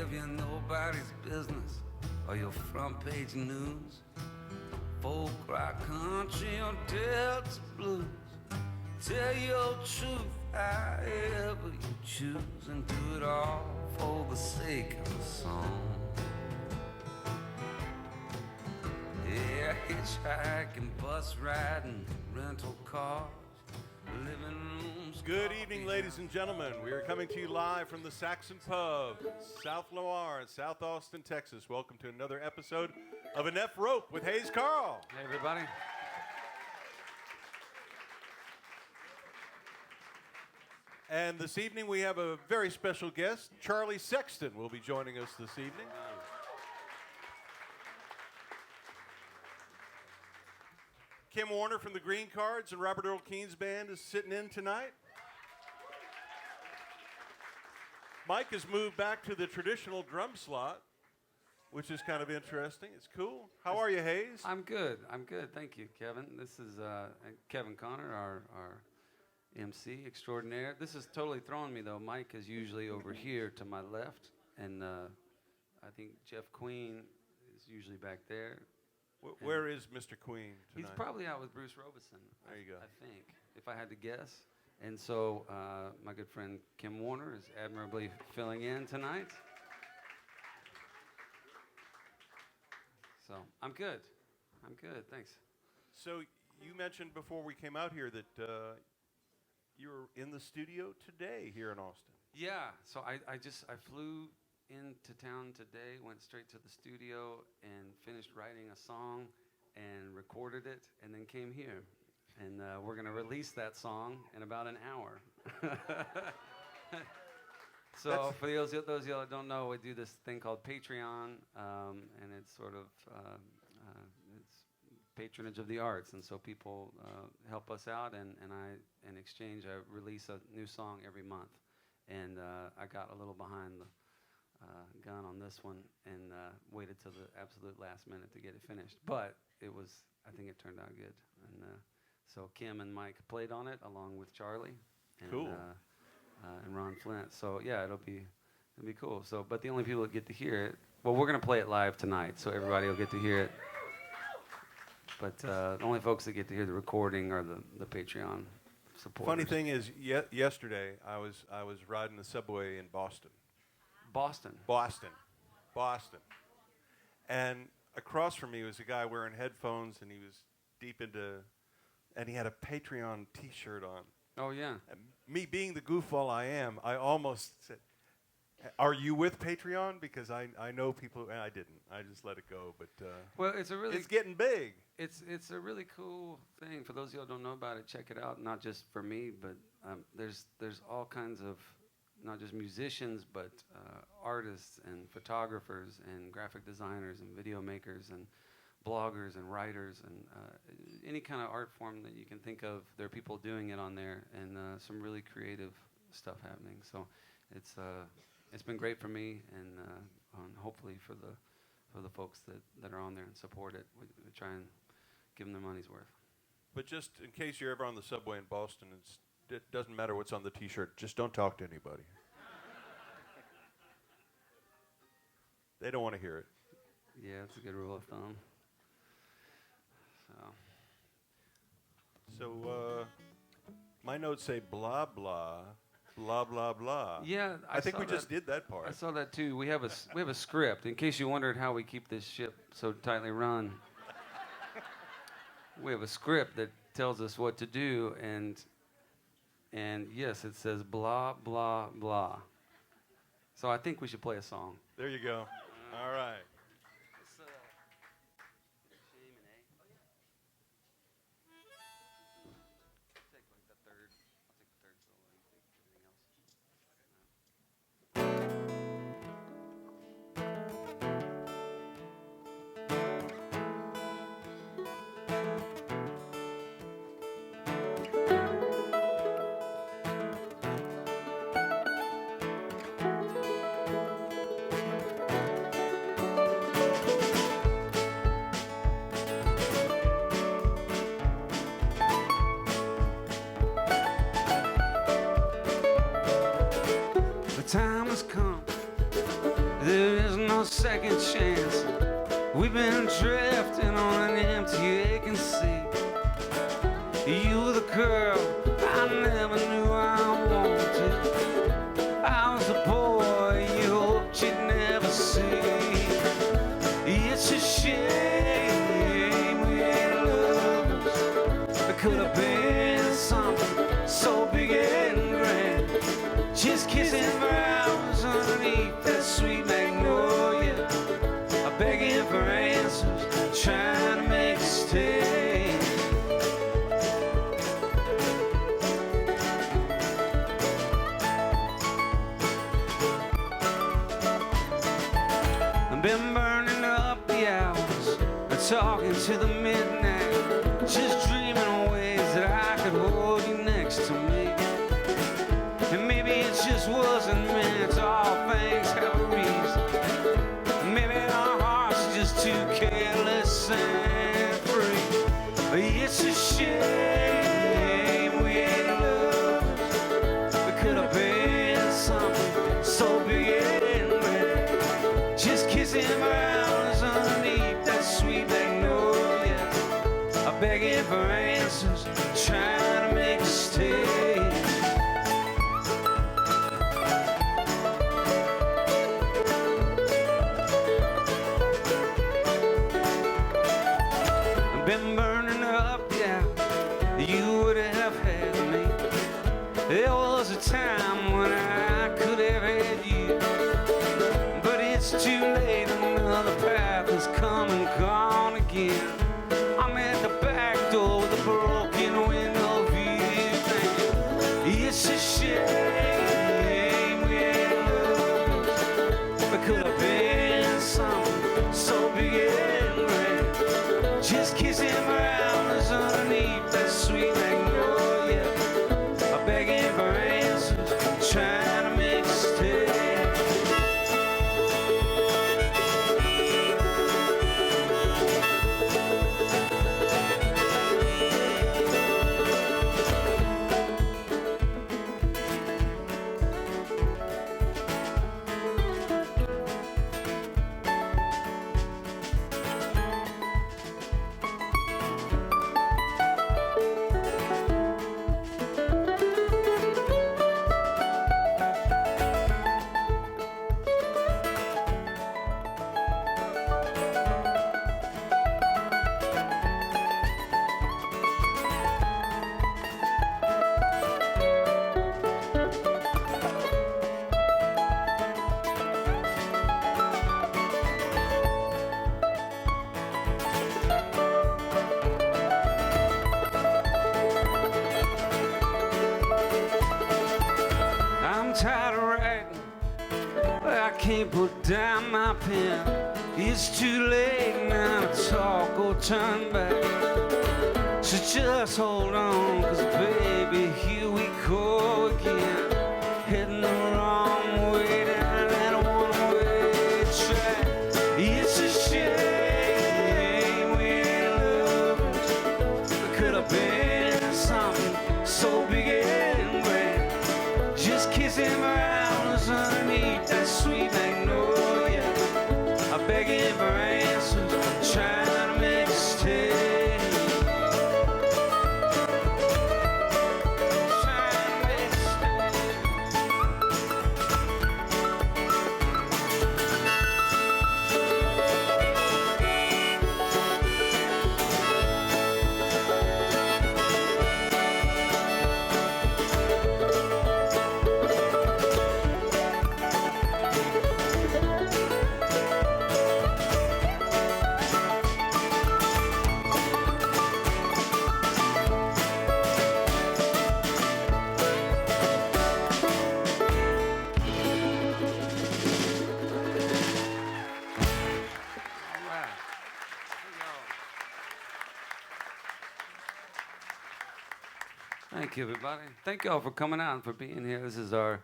give you nobody's business or your front page news. Folk rock country or Delta blues. Tell your truth however you choose, and do it all for the sake of the song. Yeah, hitchhiking, bus riding, rental cars, living rooms. Good evening, ladies and gentlemen. We are coming to you live from the Sexton Pub, South Lamar in South Austin, Texas. Welcome to another episode of Enough Rope with hayescarll. Hey, everybody. And this evening we have a very special guest. Charlie Sexton will be joining us this evening. Kim Warner from the Green Cards and Robert Earl Keen's band is sitting in tonight. Mike has moved back to the traditional drum slot, which is kind of interesting. It's cool. How are you, Hayes? I'm good. Thank you, Kevin. This is Kevin Connor, our MC extraordinaire. This is totally throwing me, though. Mike is usually over here to my left, and I think Jeff Queen is usually back there. Where is Mr. Queen tonight? He's probably out with Bruce Robeson. There you go. I think, if I had to guess. And so my good friend Kim Warner is admirably filling in tonight. So I'm good. Thanks. So you mentioned before we came out here that you're in the studio today here in Austin. Yeah. So I flew into town today, went straight to the studio and finished writing a song and recorded it, and then came here. And we're going to release that song in about an hour. So for those of you that don't know, we do this thing called Patreon, and it's sort of it's patronage of the arts. And so people help us out, and I, in exchange, I release a new song every month. And I got a little behind the gun on this one and waited till the absolute last minute to get it finished. But I think it turned out good. And so Kim and Mike played on it along with Charlie. And, cool. And Ron Flint. So yeah, it'll be cool. So, but the only people that get to hear it, well, we're gonna play it live tonight, so everybody will get to hear it. But the only folks that get to hear the recording are the Patreon supporters. Funny thing is, yesterday I was riding the subway in Boston. And across from me was a guy wearing headphones, and he was deep into, and he had a Patreon T-shirt on. Oh, yeah. And me being the goofball I am, I almost said, "Are you with Patreon?" Because I know people, and I didn't. I just let it go. But well, it's getting big. It's a really cool thing. For those of you who don't know about it, check it out. Not just for me, but there's all kinds of, not just musicians, but artists and photographers and graphic designers and video makers and bloggers and writers and any kind of art form that you can think of. There are people doing it on there, and some really creative stuff happening. So it's been great for me, and hopefully for the folks that are on there and support it. We try and give them their money's worth. But just in case you're ever on the subway in Boston, it doesn't matter what's on the T-shirt. Just don't talk to anybody. They don't want to hear it. Yeah, that's a good rule of thumb. So my notes say blah, blah, blah, blah, blah. Yeah, I think we just did that part. I saw that too. We have a script. In case you wondered how we keep this ship so tightly run, we have a script that tells us what to do, and yes, it says blah, blah, blah. So I think we should play a song. There you go. All right. second chance. We've been drifting on an empty aching sea. You were the girl I never knew I wanted. I was the boy you hoped you'd never see. It's a shame we ain't lovers. It could have been something so big and grand. Just kissing for hours underneath that sweet magnolia, begging for answers, trying to make a stand. I've been burning up the hours, talking to the midnight, just dreaming of ways that I could hold you next to me. And maybe it just wasn't meant, all things have a reason. Maybe our hearts are just too careless and free. It's a shame we ain't lovers. We could have been something so big and grand. Just kissing for hours underneath that sweet magnolia, begging for answers, trying to make a stay. Been burning up, yeah, you would have had me. There was a time when I could have had you, but it's too late, another path has come and gone again. I'm at the back door with a broken window view. It's a shame we ain't lovers. We could have been something so big and grand. Just kissing for hours underneath that sweet magnolia, begging for answers, trying to make a stand. Tired of writing, but I can't put down my pen. It's too late now to talk or turn back. So just hold on, cause baby, here we go again. Heading the wrong way down that one-way track. It's a shame we ain't lovers. We could have been something so big and grand. Just kissing for hours underneath that sweet magnolia, begging for answers, trying to make a stand. Trying to make a stand. Thank you, everybody. Thank you all for coming out and for being here. This is our,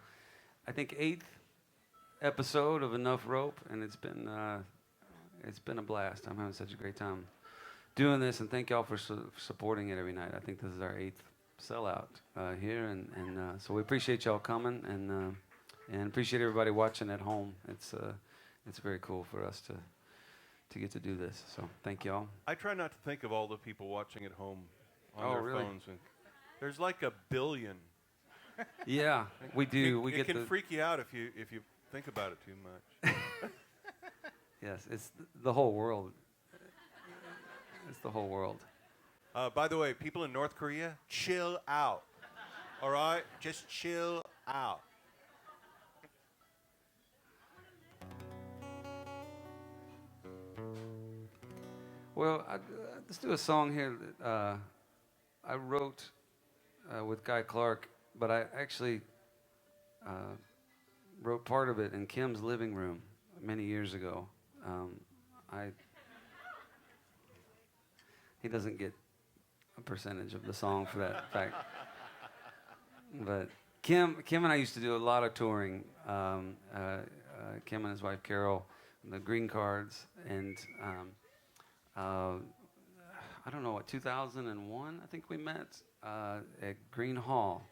I think, 8th episode of Enough Rope, and it's been a blast. I'm having such a great time doing this, and thank you all for supporting it every night. I think this is our 8th sellout here, and so we appreciate y'all coming, and appreciate everybody watching at home. it's very cool for us to get to do this. So thank y'all. I try not to think of all the people watching at home on Oh, their really? phones. And there's like 1 billion. Yeah, we do. We it get can the freak you out if you think about it too much. yes. It's the whole world. It's the whole world. By the way, people in North Korea, chill out. All right? Just chill out. Well, let's do a song here that I wrote with Guy Clark, but I actually wrote part of it in Kim's living room many years ago. He doesn't get a percentage of the song for that fact. But Kim and I used to do a lot of touring. Kim and his wife Carol, the Green Cards, and I don't know what 2001 I think we met at Green Hall,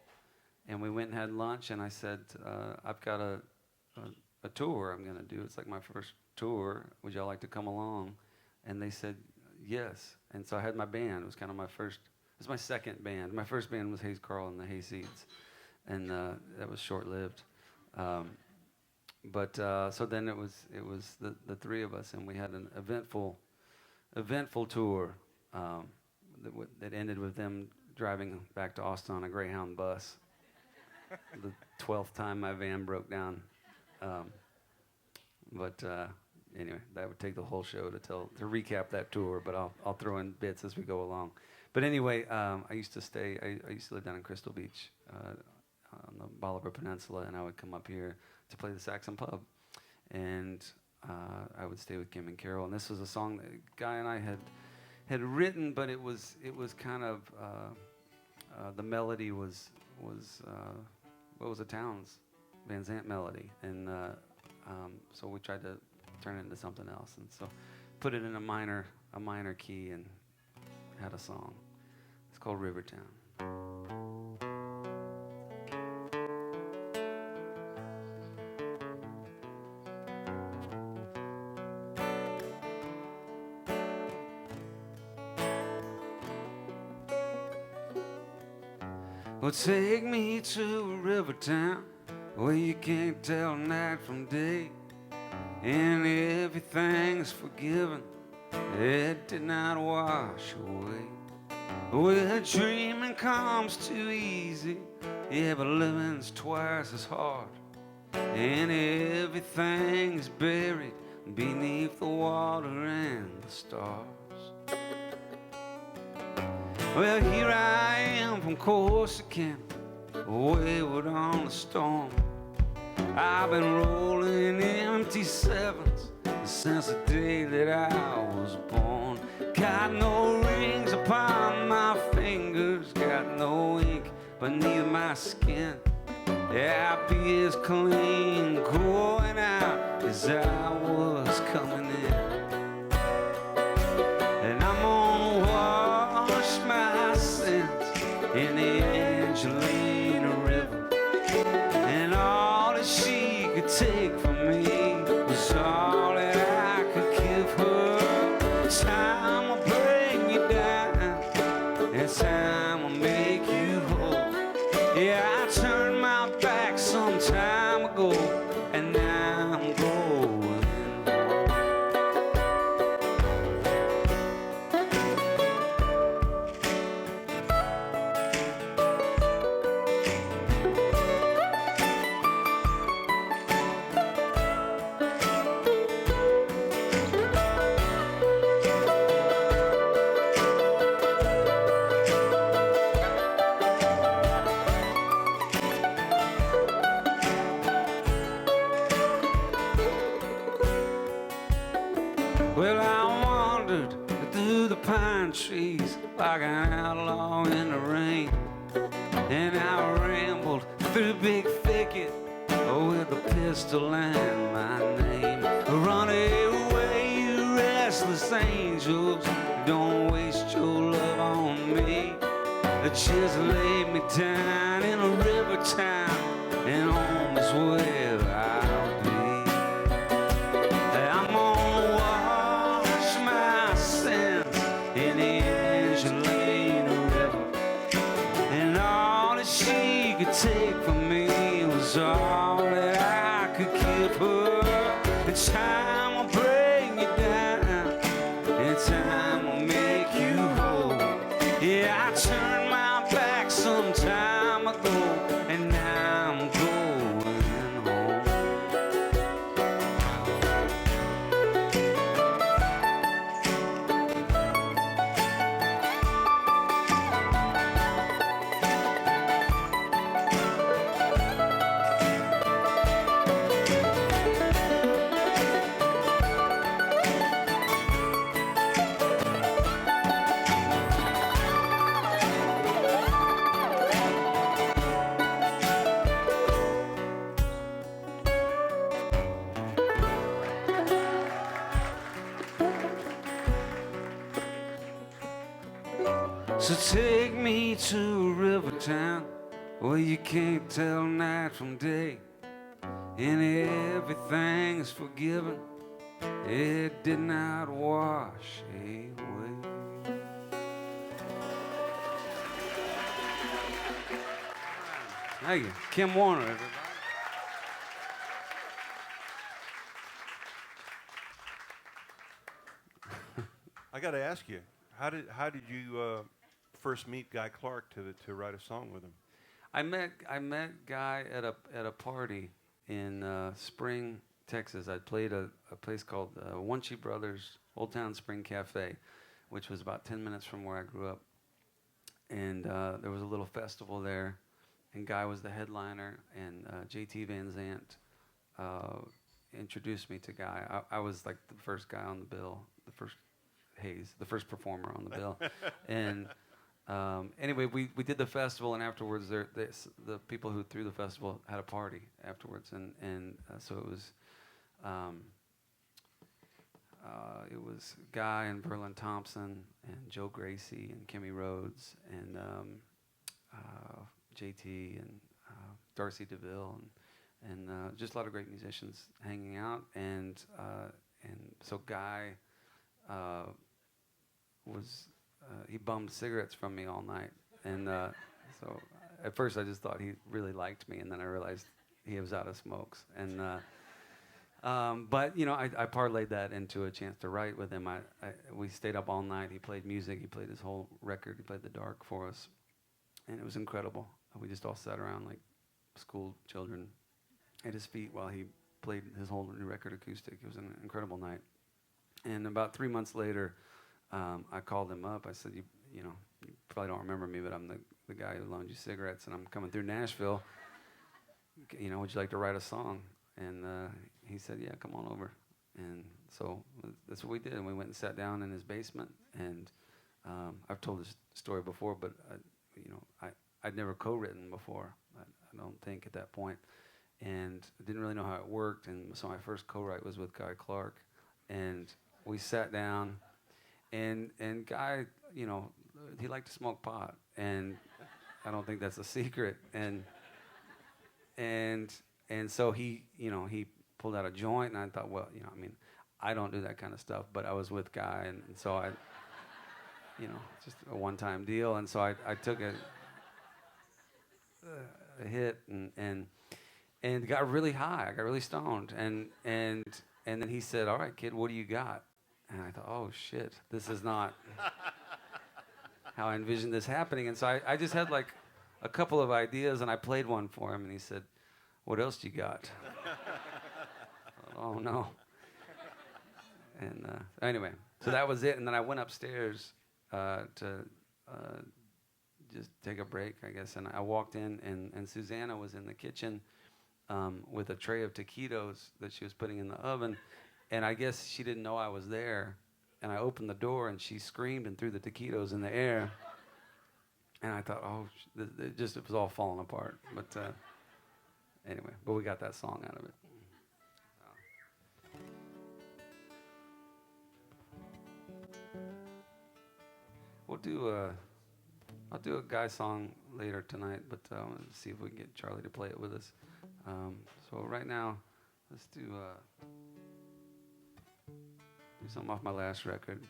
and we went and had lunch. And I said, I've got a tour I'm gonna do. It's like my first tour. Would y'all like to come along? And they said yes. And so I had my band. It was kind of my first. It was my second band. My first band was hayescarll and the Hayseeds, and that was short-lived. But so then it was the three of us, and we had an eventful tour that ended with them driving back to Austin on a Greyhound bus. The 12th time my van broke down. But anyway, that would take the whole show to recap that tour. But I'll throw in bits as we go along. But anyway, I used to live down in Crystal Beach on the Bolivar Peninsula, and I would come up here to play the Saxon Pub, and I would stay with Kim and Carol. And this was a song that Guy and I had written, but it was kind of the melody was what was a Townes Van Zandt melody, and so we tried to turn it into something else, and so put it in a minor key and had a song. It's called Rivertown. Well, take me to a river town where you can't tell night from day, and everything's forgiven. It did not wash away. Where dreaming comes too easy, yeah, but living's twice as hard, and everything's buried beneath the water and the stars. Well, here I am from Corsican, wayward on the storm. I've been rolling empty sevens since the day that I was born. Got no rings upon my fingers, got no ink beneath my skin. Yeah, I'd be as clean going out as I was coming in. And I'm gonna wash my sins in the Angelina River, and all that she could take from me was all that I could give her. Time will bring you down, and time will make you whole. Yeah, I turned my back some time ago, and now I'm going home. Well, I wandered through the pine trees like an outlaw in the rain, and I rambled through big thicket with a pistol and my name. Run away, you restless angels, don't waste your love on me. Just lay me down in a river town, and home is where I'll be. could take from me was all that I could give her. And time will bring you down, and time will make you whole. Yeah, I turned my back some time ago, and now I'm going home. So take me to a river town where you can't tell night from day, and everything is forgiven. It did not wash away. Thank you. Kim Warner, everybody. I got to ask you, how did you first meet Guy Clark to write a song with him? I met Guy at a party in Spring, Texas. I played a place called Onchie Brothers Old Town Spring Cafe, which was about 10 minutes from where I grew up. And there was a little festival there, and Guy was the headliner, and J.T. Van Zandt introduced me to Guy. I was like the first guy on the bill, the first performer on the bill. And anyway, we did the festival, and afterwards, the people who threw the festival had a party afterwards, and so it was Guy and Berlin Thompson and Joe Gracie and Kimmy Rhodes and JT and Darcy DeVille and just a lot of great musicians hanging out, and so Guy he bummed cigarettes from me all night, and so at first I just thought he really liked me, and then I realized he was out of smokes, and but you know, I parlayed that into a chance to write with him. We stayed up all night. He played music. He played his whole record. He played The Dark for us, and it was incredible. We just all sat around like school children at his feet while he played his whole new record acoustic. It was an incredible night. And about 3 months later, I called him up. I said, you know, you probably don't remember me, but I'm the guy who loaned you cigarettes, and I'm coming through Nashville. You know, would you like to write a song? And he said, yeah, come on over. And so that's what we did. And we went and sat down in his basement. And I've told this story before, but I'd never co-written before. I don't think at that point, and I didn't really know how it worked. And so my first co-write was with Guy Clark, and we sat down. And Guy, you know, he liked to smoke pot, and I don't think that's a secret. And so he pulled out a joint, and I thought, well, you know, I mean, I don't do that kind of stuff, but I was with Guy, and so I, you know, just a one-time deal, and so I took a hit and got really high. I got really stoned, and then he said, all right, kid, what do you got? And I thought, oh shit, this is not how I envisioned this happening. And so I just had like a couple of ideas, and I played one for him, and he said, what else do you got? Oh no. And anyway, so that was it. And then I went upstairs to just take a break, I guess. And I walked in, and Susanna was in the kitchen with a tray of taquitos that she was putting in the oven. And I guess she didn't know I was there. And I opened the door, and she screamed and threw the taquitos in the air. And I thought, oh, it was all falling apart. But anyway, but we got that song out of it. I'll do a Guy song later tonight, but let's see if we can get Charlie to play it with us. So right now, let's do something off my last record,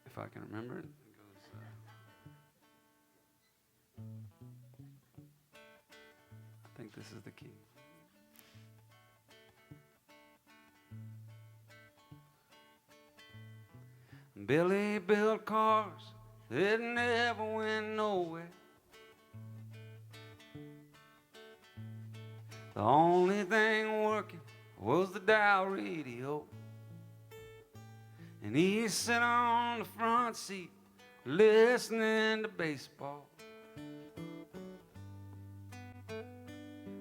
if I can remember it. It goes. think this is the key. Billy built cars that never went nowhere. The only thing working was the dial radio. And he sat on the front seat listening to baseball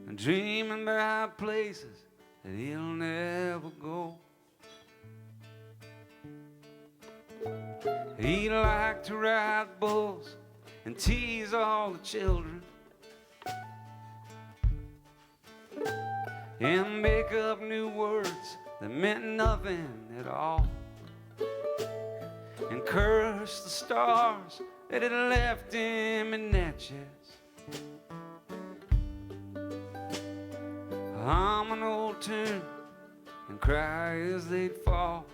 and dreaming about places that he'll never go. He liked to ride bulls and tease all the children and make up new words that meant nothing at all, and curse the stars that had left him in Natchez. Hum an old tune and cry as they'd fall.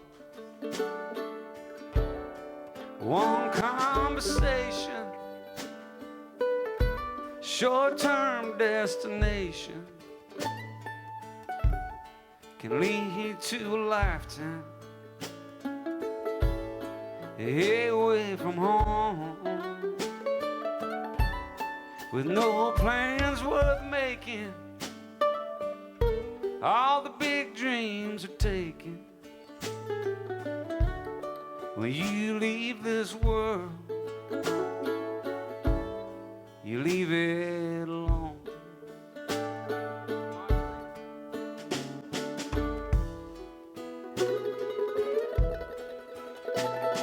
One conversation, short-term destination, can lead to a lifetime away from home, with no plans worth making. All the big dreams are taken when you leave this world. You leave it alone.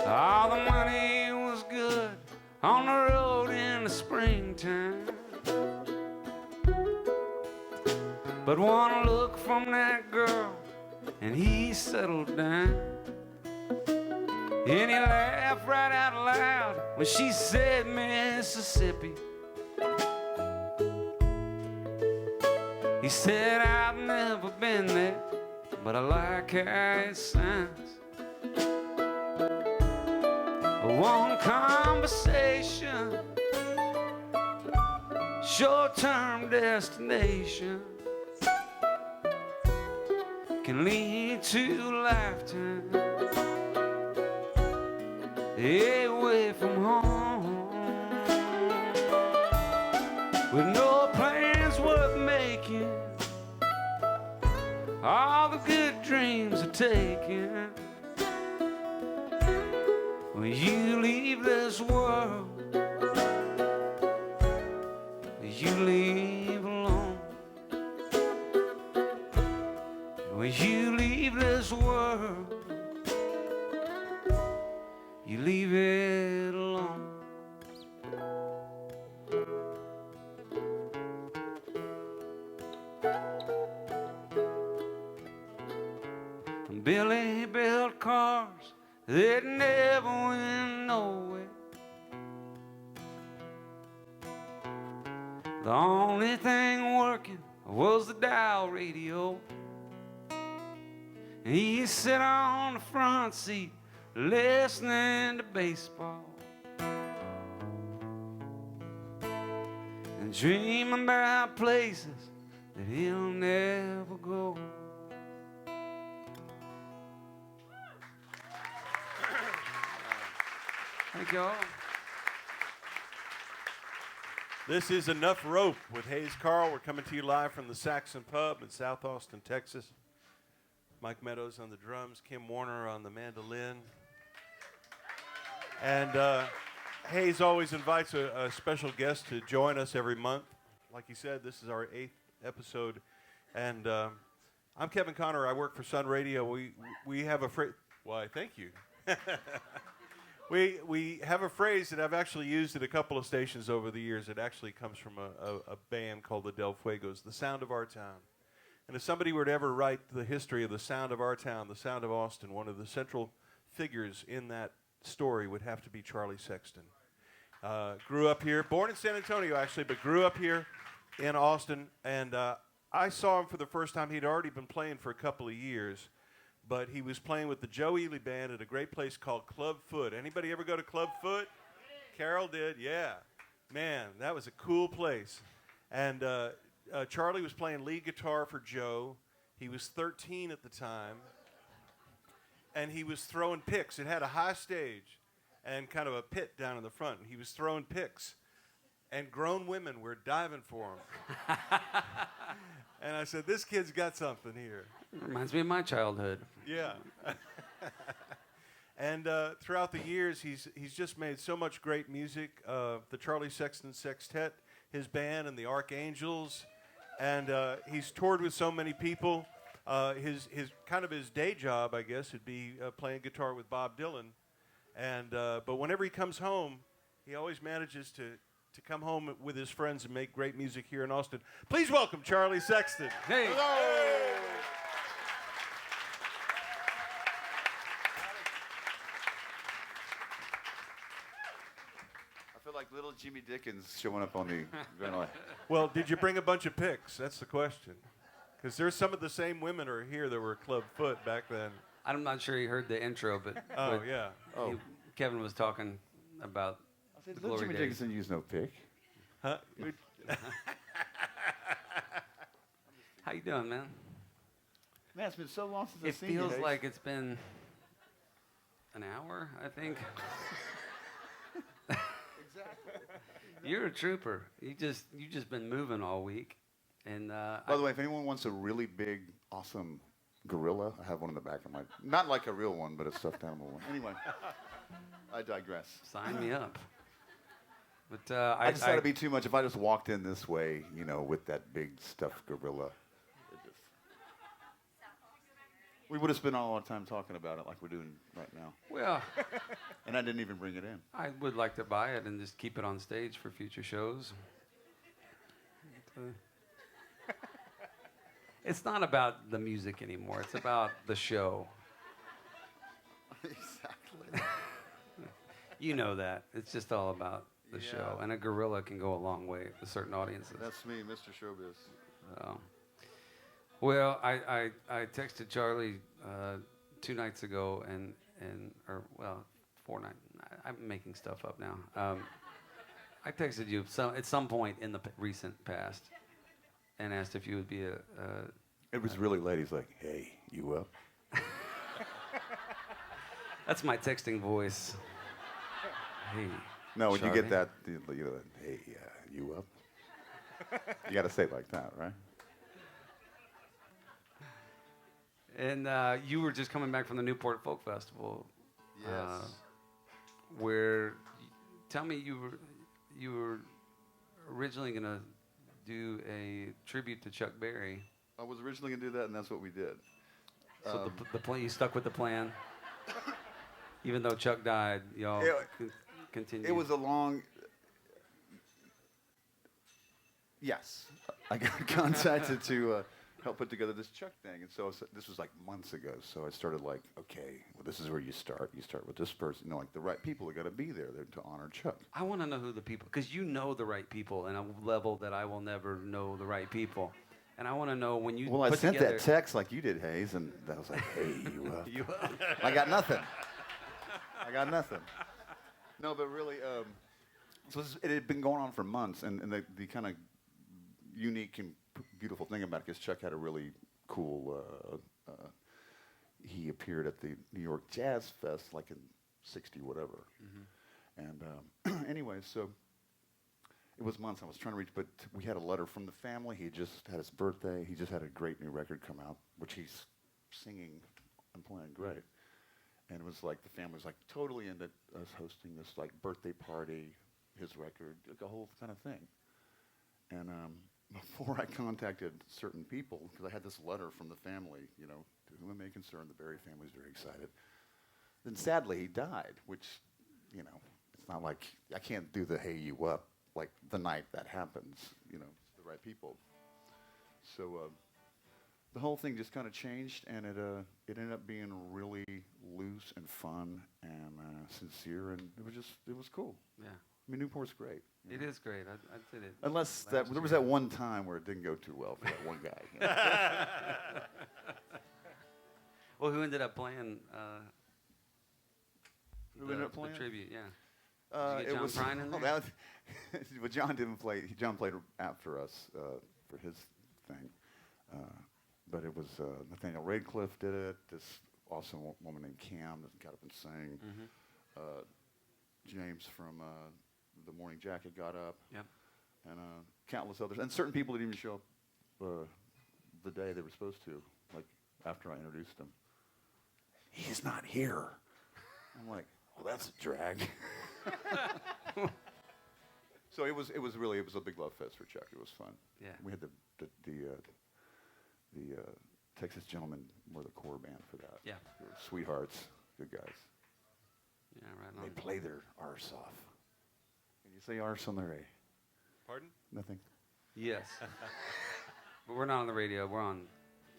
All the money was good on the road in the springtime, but one look from that girl and he settled down. And he laughed right out loud when she said Mississippi. He said, I've never been there, but I like how it sounds. One conversation, short-term destination, can lead to a lifetime away from home, with no plans worth making. All the good dreams are taken when you leave this world. You leave alone. When you leave this world, you leave it alone. Billy built cars that never went nowhere. The only thing working was the dial radio. He sat on the front seat listening to baseball and dreaming about places that he'll never go. Thank you all. This is Enough Rope with hayescarll. We're coming to you live from the Sexton Pub in South Austin, Texas. Mike Meadows on the drums, Kim Warner on the mandolin. And Hayes always invites a special guest to join us every month. Like he said, this is our 8th episode. And I'm Kevin Connor. I work for Sun Radio. We have a phrase. Why, thank you. We have a phrase that I've actually used at a couple of stations over the years. It actually comes from a band called the Del Fuegos, the sound of our town. And if somebody were to ever write the history of the sound of our town, the sound of Austin, one of the central figures in that story would have to be Charlie Sexton. Grew up here, born in San Antonio actually, but grew up here in Austin. And I saw him for the first time. He'd already been playing for a couple of years, but he was playing with the Joe Ely Band at a great place called Club Foot. Anybody ever go to Club Foot? Carol did, yeah. Man, that was a cool place. And Charlie was playing lead guitar for Joe. He was 13 at the time, and he was throwing picks. It had a high stage and kind of a pit down in the front, and he was throwing picks, and grown women were diving for him. And I said, this kid's got something here. Reminds me of my childhood. Yeah. And throughout the years, he's just made so much great music. The Charlie Sexton Sextet, his band, and the Archangels, and he's toured with so many people. His kind of his day job, I guess, would be playing guitar with Bob Dylan. And but whenever he comes home, he always manages to come home with his friends and make great music here in Austin. Please welcome Charlie Sexton. Hey. Hello. I feel like little Jimmy Dickens showing up on the going Well, did you bring a bunch of picks? That's the question. Because there's some of the same women are here that were Club Foot back then. I'm not sure he heard the intro, but Oh, but yeah. Oh. Kevin was talking about I said, the little glory Jimmy days. Dickens didn't use no pick. Huh? How you doing, man? Man, it's been so long since It I've seen you. feels Hayes. like it's been an hour, I think. Exactly. You're a trooper. You just been moving all week, and By the way, if anyone wants a really big, awesome gorilla, I have one in the back of my. Not like a real one, but a stuffed animal one. Anyway, I digress. sign me up. But I just thought it'd be too much if I just walked in this way, you know, with that big stuffed gorilla. We would have spent all our time talking about it like we're doing right now. well, And I didn't even bring it in. I would like to buy it and just keep it on stage for future shows. It's not about the music anymore. It's about the show. Exactly. You know that. It's just all about the Yeah. show. And a gorilla can go a long way with certain audiences. That's me, Mr. Showbiz. Well, I texted Charlie 2 nights ago or 4 nights. I'm making stuff up now. I texted you at some point in the recent past and asked if you would be It was really late. He's like, hey, you up? That's my texting voice. Hey. No, when you Charlie. get that, you know, hey, you up? You got to say it like that, right? And you were just coming back from the Newport Folk Festival. Where, tell me, you were originally gonna do a tribute to Chuck Berry. I was originally going to do that, and that's what we did. So the plan, you stuck with the plan, even though Chuck died. Y'all continued. It was a long... Yes. I got contacted to help put together this Chuck thing. And so this was like months ago. So I started like, okay, well, this is where you start. You start with this person. You know, like the right people are going to be there to honor Chuck. I want to know who the people, because you know the right people in a level that I will never know the right people. And I want to know when you Well, I put sent together, that text like you did, Hayes, and I was like, hey, you up? You, I got nothing. I got nothing. No, but really, so it had been going on for months, and the kind of unique and beautiful thing about it is Chuck had a really cool, he appeared at the New York Jazz Fest like in 60 whatever. And anyway, so it was months I was trying to reach, but we had a letter from the family. He just had his birthday. He just had a great new record come out, which he's singing and playing great. And it was like the family was like totally into us hosting this like birthday party, his record, like a whole kind of thing. And before I contacted certain people, because I had this letter from the family, you know, to whom it may concern, the Berry family was very excited. Then sadly he died, which, you know, it's not like I can't do the hey you up like the night that happens, you know, to the right people. So the whole thing just kind of changed, and it ended up being really loose and fun and sincere, and it was cool. yeah, I mean, Newport's great. it is great. I did it. Unless last there was year. that one time where it didn't go too well for that one guy. You know? Well, who ended up playing? Who ended up playing? The tribute? Yeah. Did you get It John was Prine in there? well, John didn't play. John played after us for his thing. But it was Nathaniel Radcliffe did it. This awesome woman named Cam that got up and sang. James from The Morning Jacket got up. Yep. And countless others. And certain people didn't even show up the day they were supposed to, like after I introduced them. He's not here. I'm like, well, that's a drag. So it was a big love fest for Chuck. It was fun. Yeah. We had the Texas Gentlemen were the core band for that. Yeah. They were sweethearts, good guys. Yeah, right on. They play their arse off. Can you say arse on the radio? Pardon? Nothing. Yes. But we're not on the radio. We're on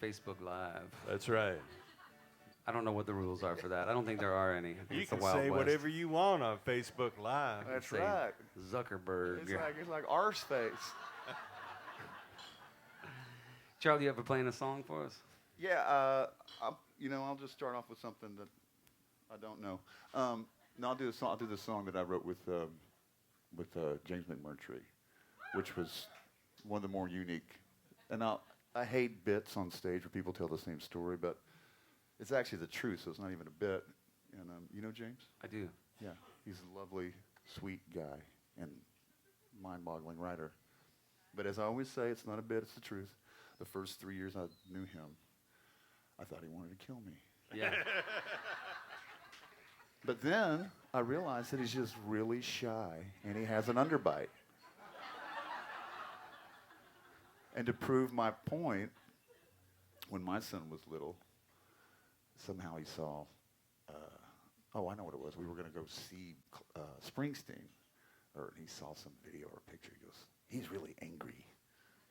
Facebook Live. That's right. Uh, I don't know what the rules are for that. I don't think there are any. I think You it's the can Wild say West. whatever you want on Facebook Live. That's Say right. Zuckerberg. It's like arse face. Charlie, you ever playing a song for us? Yeah, I'll just start off with something that I don't know. No, I'll do the song that I wrote with James McMurtry, which was one of the more unique. And I hate bits on stage where people tell the same story, but it's actually the truth, so it's not even a bit. And you know James? I do. Yeah, he's a lovely, sweet guy and mind-boggling writer. But as I always say, it's not a bit, it's the truth. The first 3 years I knew him, I thought he wanted to kill me. Yeah. But then I realized that he's just really shy and he has an underbite. And to prove my point, when my son was little, somehow he saw, I know what it was. We were going to go see Springsteen. Or he saw some video or picture. He goes, he's really angry.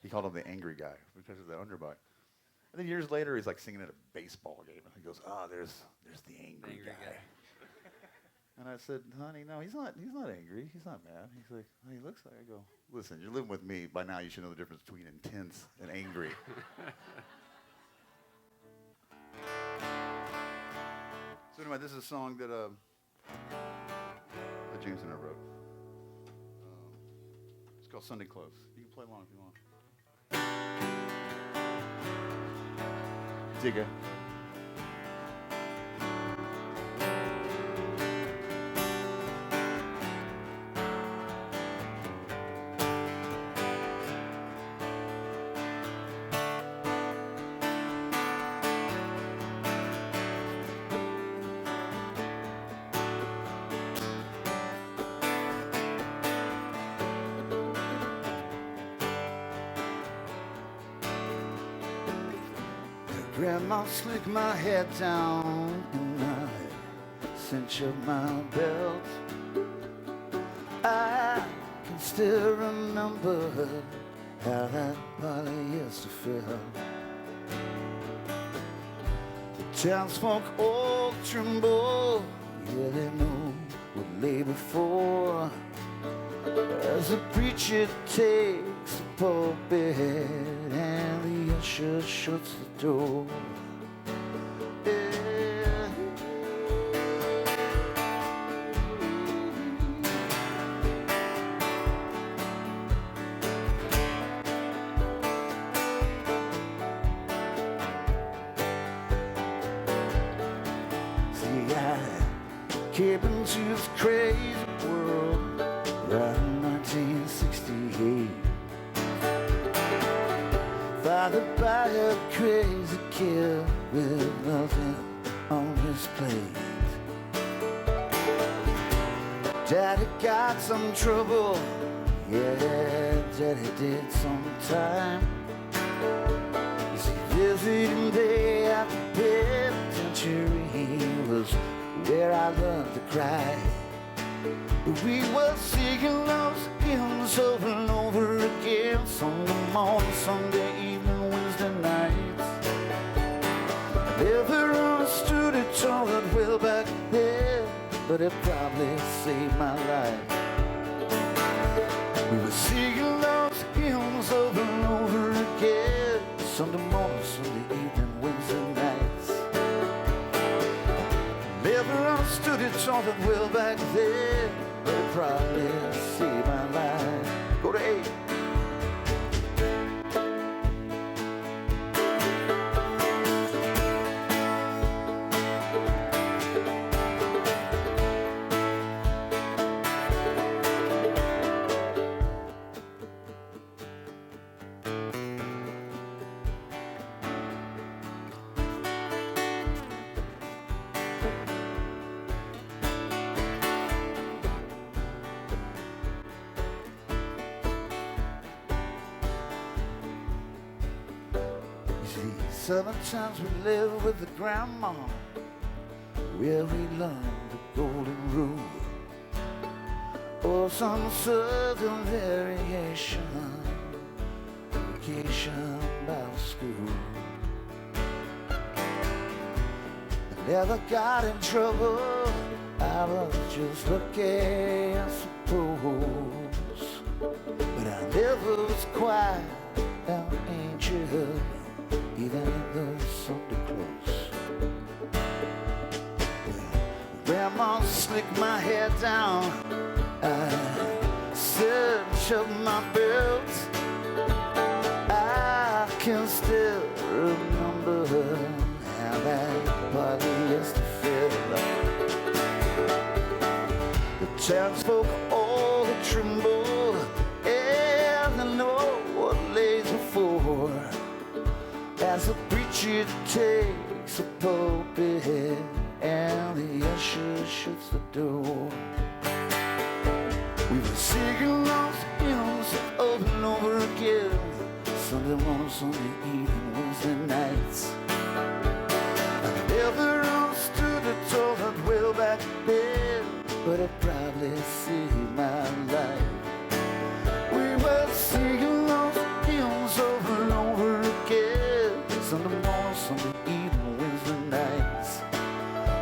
He called him the angry guy because of the underbite. And then years later, he's like singing at a baseball game. And he goes, there's the angry guy. And I said, honey, no, he's not angry. He's not mad. He's like, he looks like. I go, listen, you're living with me. By now, you should know the difference between intense and angry. So anyway, this is a song that James and I wrote. It's called Sunday Close. You can play along if you want. Dig it. Grandma slicked my head down and I cinch up my belt. I can still remember how that body used to feel. The townsfolk all tremble, yeah, they know what lay before. As the preacher takes the pulpit and the usher shuts the door. Yeah. See, I came into this crazy world around 1968. Fathered by a crazy kid with nothing on his plate. Daddy got some trouble, yeah, Daddy did sometime. You see, visiting day after penitentiary was where I learned to cry. We were singing those hymns over and over again, Sunday morning, Sunday evening, Wednesday nights. I never understood it all that well back then, but it probably saved my life. We were singing those hymns over and over again, Sunday morning, Sunday evening, Wednesday nights. Never understood it all that well back then, but it probably saved my life. Go to 8. These other times we live with the grandma, where we learned the golden rule, or some southern variation, vacation Bible school. I never got in trouble, I was just lucky, I suppose. But I never was quiet, an angel, even though Sunday close. Grandma slicked my hair down, I cinch up my belt. I can still remember how that party used to feel. The townsfolk all tremble, and I know what lays before, as the preacher takes a pulpit and the usher shuts the door. We were singing those hymns over and over again, Sunday morning, Sunday evening, Wednesday nights. I never understood it all that well back then, but I probably saved my life. We were singing those hymns over and over again, Sunday morning, Sunday evening, Wednesday nights.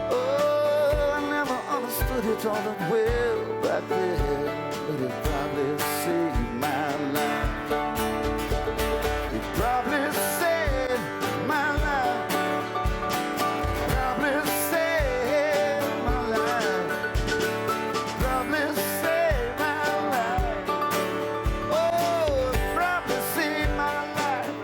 Oh, I never understood it all that well back then, but it probably saved my life. It probably saved my life. Probably saved my life. Probably saved my life. Oh, it probably saved my life.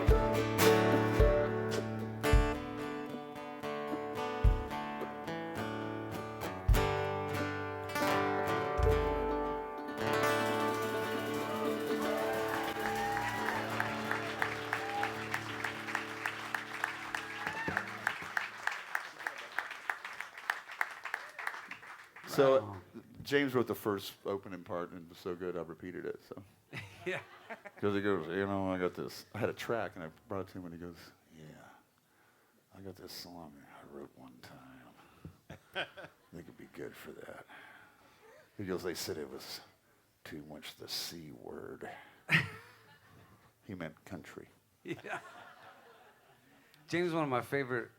So Wow. James wrote the first opening part, and it was so good I repeated it. So Yeah. because he goes, you know, I got this. I had a track, and I brought it to him, and he goes, yeah, I got this song I wrote one time. I think it'd be good for that. He goes, they said it was too much the C word. He meant country. Yeah. James is one of my favorite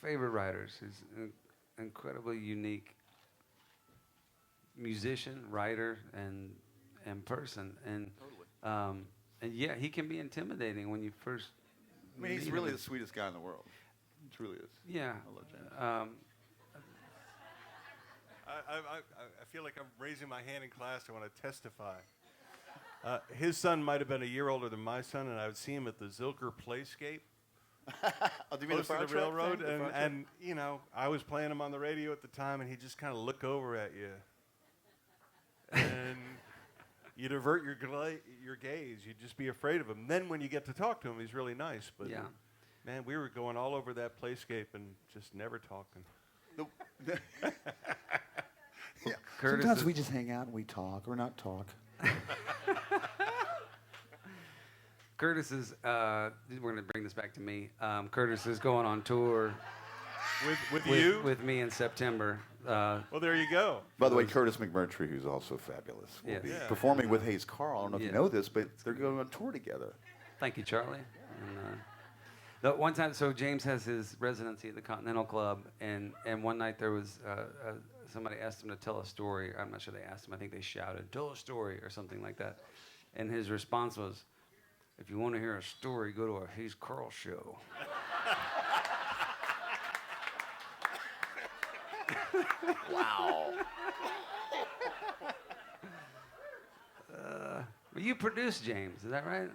writers. He's an incredibly unique musician, writer, and person. And and yeah, he can be intimidating when you first. I mean, he's meet really him. the sweetest guy in the world. He truly is. Yeah. I love James. I feel like I'm raising my hand in class. I want to testify. His son might have been a year older than my son, and I would see him at the Zilker Playscape, Oh, do you mean close to the fire truck railroad, thing? The fire truck? and you know, I was playing him on the radio at the time, and he'd just kind of look over at you, and you'd avert your gaze. You'd just be afraid of him. Then when you get to talk to him, he's really nice. But Yeah. man, we were going all over that Playscape and just never talking. Yeah. Curtis Sometimes is- we just hang out and we talk or not talk. Curtis is. We're going to bring this back to me. Curtis is going on tour With you? with me in September. Well, there you go. By the way, Curtis McMurtry, who's also fabulous, will Yes. be Yeah. performing with hayescarll. I don't know if you Yeah. know this, but they're going on tour together. Thank you, Charlie. And, the one time, so James has his residency at the Continental Club, and one night there was somebody asked him to tell a story. I'm not sure they asked him. I think they shouted, "Tell a story" or something like that. And his response was, "If you want to hear a story, go to a hayescarll show." Wow. Well, you produced James, is that right?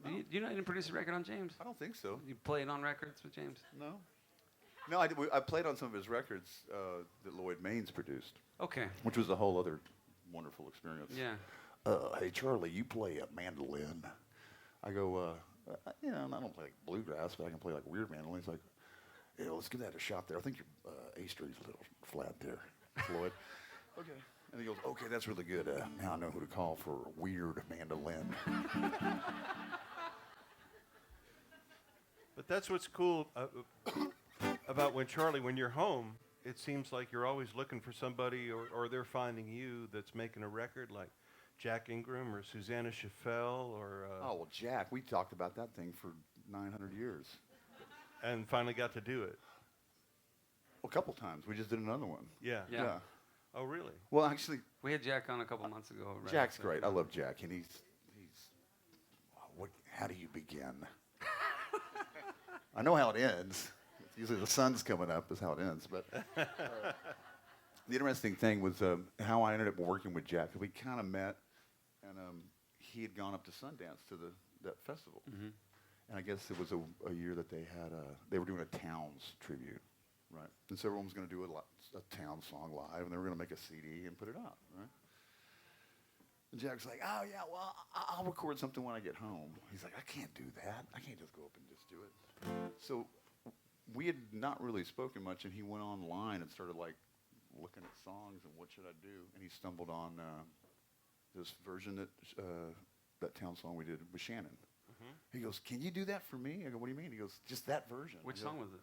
Do you know you didn't produce a record on James? I don't think so. You played on records with James? No. No, I played on some of his records that Lloyd Maines produced, Okay. which was a whole other wonderful experience. Yeah. Hey, Charlie, you play a mandolin. I go, you know, I don't play like bluegrass, but I can play like weird mandolin. He's like, yeah, let's give that a shot there. I think your A string's a little flat there, Floyd. Okay. And he goes, okay, that's really good. Now I know who to call for a weird mandolin. But But that's what's cool about when you're home, it seems like you're always looking for somebody, or they're finding you that's making a record, like Jack Ingram or Susanna Schaffel or. Oh well, Jack, we talked about that thing for 900 years. And finally got to do it. Well, a couple times. We just did another one. Yeah. Yeah. Oh, really? Well, actually, We had Jack on a couple months ago. Right? Jack's So- great. I love Jack, and he's. What? How do you begin? I know how it ends. Usually the sun's coming up is how it ends. But the interesting thing was how I ended up working with Jack. We kind of met, and he had gone up to Sundance to that festival. Mhm. And I guess it was a year that they were doing a Towns tribute, right? And so everyone was going to do a Towns song live, and they were going to make a CD and put it out, right? And Jack's like, oh, yeah, well, I'll record something when I get home. He's like, I can't do that. I can't just go up and just do it. So we had not really spoken much, and he went online and started, like, looking at songs and what should I do. And he stumbled on this version that Towns song we did with Shannon. He goes, can you do that for me? I go, what do you mean? He goes, just that version. Which I go, song was it?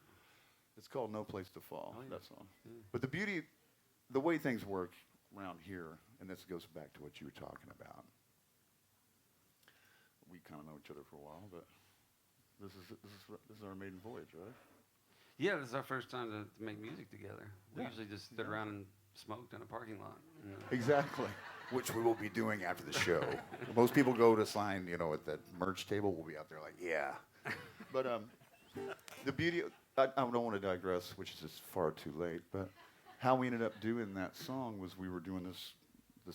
It's called No Place to Fall, Oh, yeah. that song. Yeah. But the way things work around here, and this goes back to what you were talking about. We kind of know each other for a while, but this is our maiden voyage, right? Yeah, this is our first time to make music together. We Yeah. usually just stood around and smoked in a parking lot. You know. Exactly. Which we will be doing after the show. Most people go to sign, at that merch table. We'll be out there like, yeah. But the beauty, I don't want to digress, which is just far too late, but how we ended up doing that song was we were doing this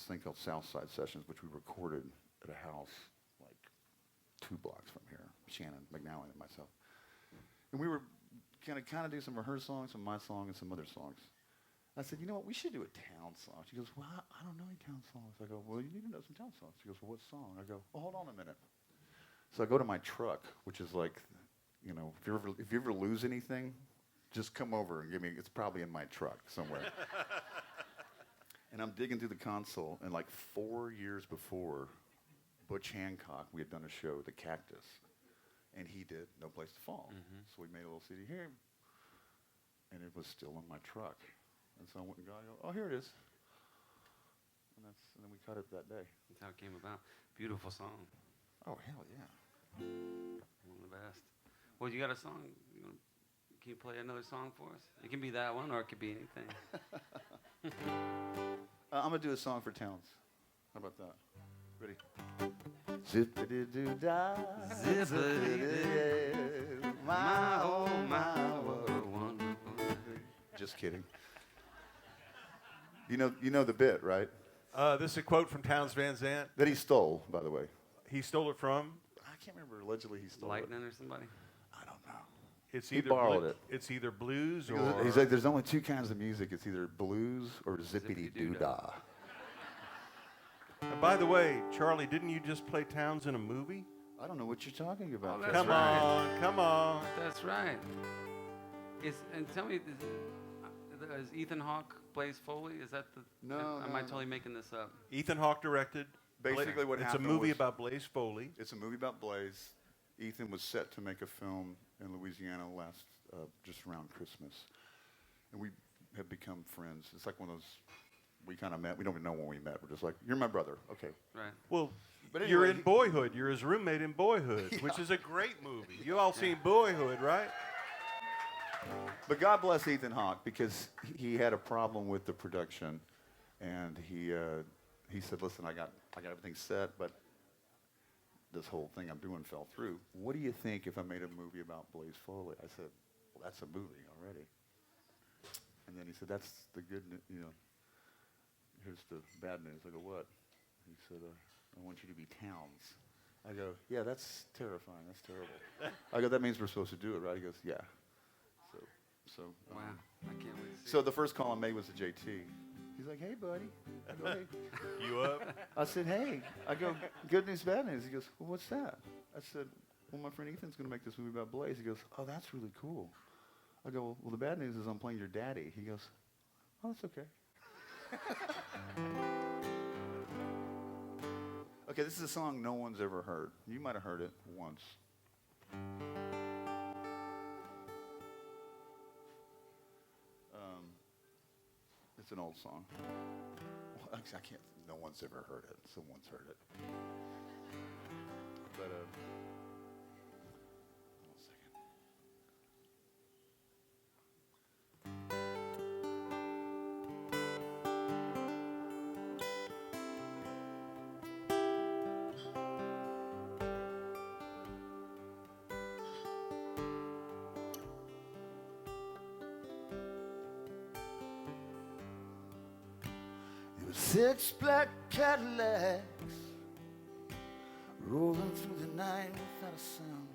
thing called Southside Sessions, which we recorded at a house like 2 blocks from here, Shannon McNally and myself. And we were kind of do some of her songs, some of my songs, and some other songs. I said, you know what, we should do a town song. She goes, well, I don't know any town songs. I go, well, you need to know some town songs. She goes, well, what song? I go, well, hold on a minute. So I go to my truck, which is like, if you ever lose anything, just come over and give me, it's probably in my truck somewhere. And I'm digging through the console, and like 4 years before, Butch Hancock, we had done a show, The Cactus, and he did No Place to Fall. Mhm. So we made a little CD here, and it was still in my truck. And so I went and got it. Oh, here it is. And then we cut it that day. That's how it came about. Beautiful song. Oh, hell yeah. One of the best. Well, you got a song? Can you play another song for us? It can be that one, or it could be anything. I'm going to do a song for Towns. How about that? Ready? Zippity-doo-dah, zippity-doo, my, oh, my, what a wonderful day. Just kidding. You know the bit, right? This is a quote from Townes Van Zandt. That he stole, by the way. He stole it from? I can't remember. Allegedly, he stole Lightning or somebody? it. I don't know. It's He either borrowed it. It's either blues Because or. he's like, there's only 2 kinds of music. It's either blues or zippity-doo-dah. And by the way, Charlie, didn't you just play Townes in a movie? I don't know what you're talking about. Oh, that's Come right. on, come on. That's right. And tell me, is Ethan Hawke plays Foley? Is that the? No, Am I no, totally making this up? Ethan Hawke directed. Basically what it's happened a movie was- about Blaze Foley. It's a movie about Blaze. Ethan was set to make a film in Louisiana just around Christmas. And we have become friends. It's like one of those, we kind of met. We don't even know when we met. We're just like, you're my brother. Okay. Right. Well, But you're anyway, in Boyhood. You're his roommate in Boyhood, which is a great movie. You all seen Boyhood, right? But God bless Ethan Hawke, because he had a problem with the production. And he said, listen, I got everything set, but this whole thing I'm doing fell through. What do you think if I made a movie about Blaze Foley? I said, well, that's a movie already. And then he said, that's the good news, here's the bad news. I go, what? He said, I want you to be Townes. I go, yeah, that's terrifying. That's terrible. I go, that means we're supposed to do it, right? He goes, yeah. So Wow. I can't wait to see so the first call I made was to JT. He's like, hey, buddy. I go, hey. You up? I said, hey. I go, good news, bad news. He goes, well, what's that? I said, well, my friend Ethan's going to make this movie about Blaze. He goes, oh, that's really cool. I go, well, the bad news is I'm playing your daddy. He goes, oh, that's okay. Okay, this is a song no one's ever heard. You might have heard it once. It's an old song. Well, actually, I can't. No one's ever heard it. Someone's heard it. But hold on a second. There were 6 black Cadillacs rolling through the night without a sound,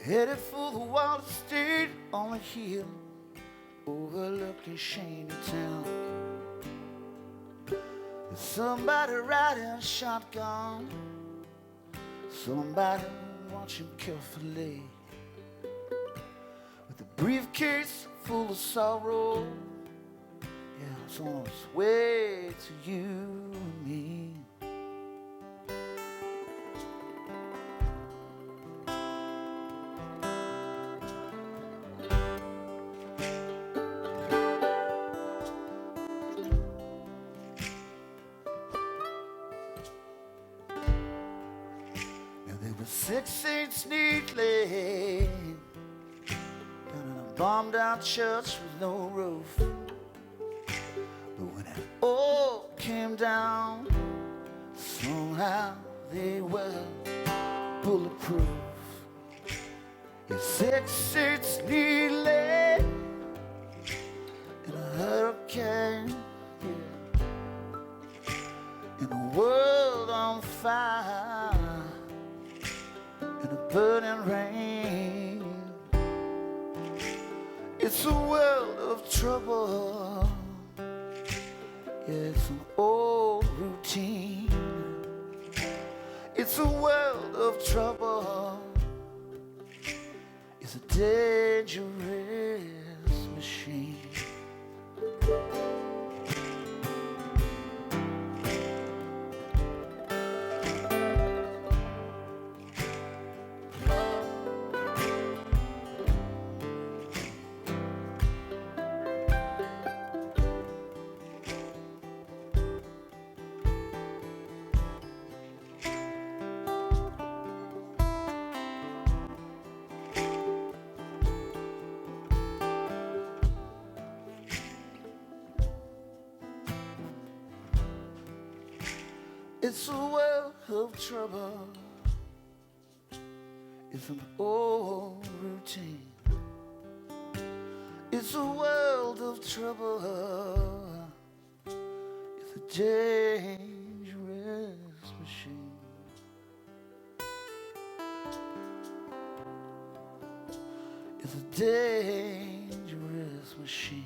headed for the wild state on a hill overlooking Shantytown. There's somebody riding a shotgun, somebody watching carefully, with a briefcase full of sorrow. Yeah, it's on its way to you and me. Now there were 6 saints neatly down in a bombed out church with no roof. But when it all came down, somehow they were bulletproof. Yeah, 6 saints neatly in a hurricane, yeah. In a world on fire, in a burning rain. It's a world of trouble. Yeah, it's an old routine. It's a world of trouble. It's a dangerous machine. It's a world of trouble. It's an old routine. It's a world of trouble. It's a dangerous machine. It's a dangerous machine.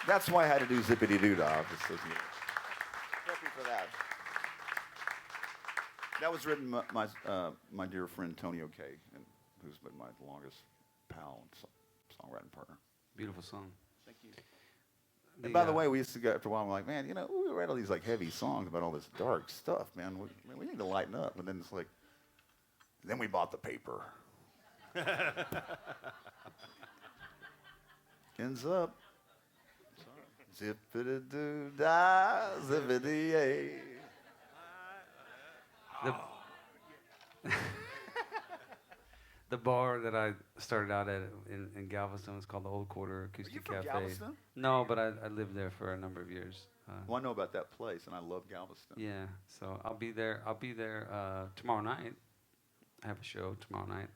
That's why I had to do Zippity Doo Dah. Happy for that. That was written by my dear friend Tony O'Kay, who's been my longest pal and songwriting partner. Beautiful song. Thank you. And by the way, we used to go after a while. I'm like, man, you know, we write all these like heavy songs about all this dark stuff, man. We need to lighten up. And then it's like, then we bought the paper. Ends up. Zippity-doo-dah, zippity-yay. The bar that I started out at in Galveston was called the Old Quarter Acoustic Are you from Cafe. Galveston? No, but I lived there for a number of years. Well, I know about that place, and I love Galveston. Yeah, so I'll be there tomorrow night. I have a show tomorrow night.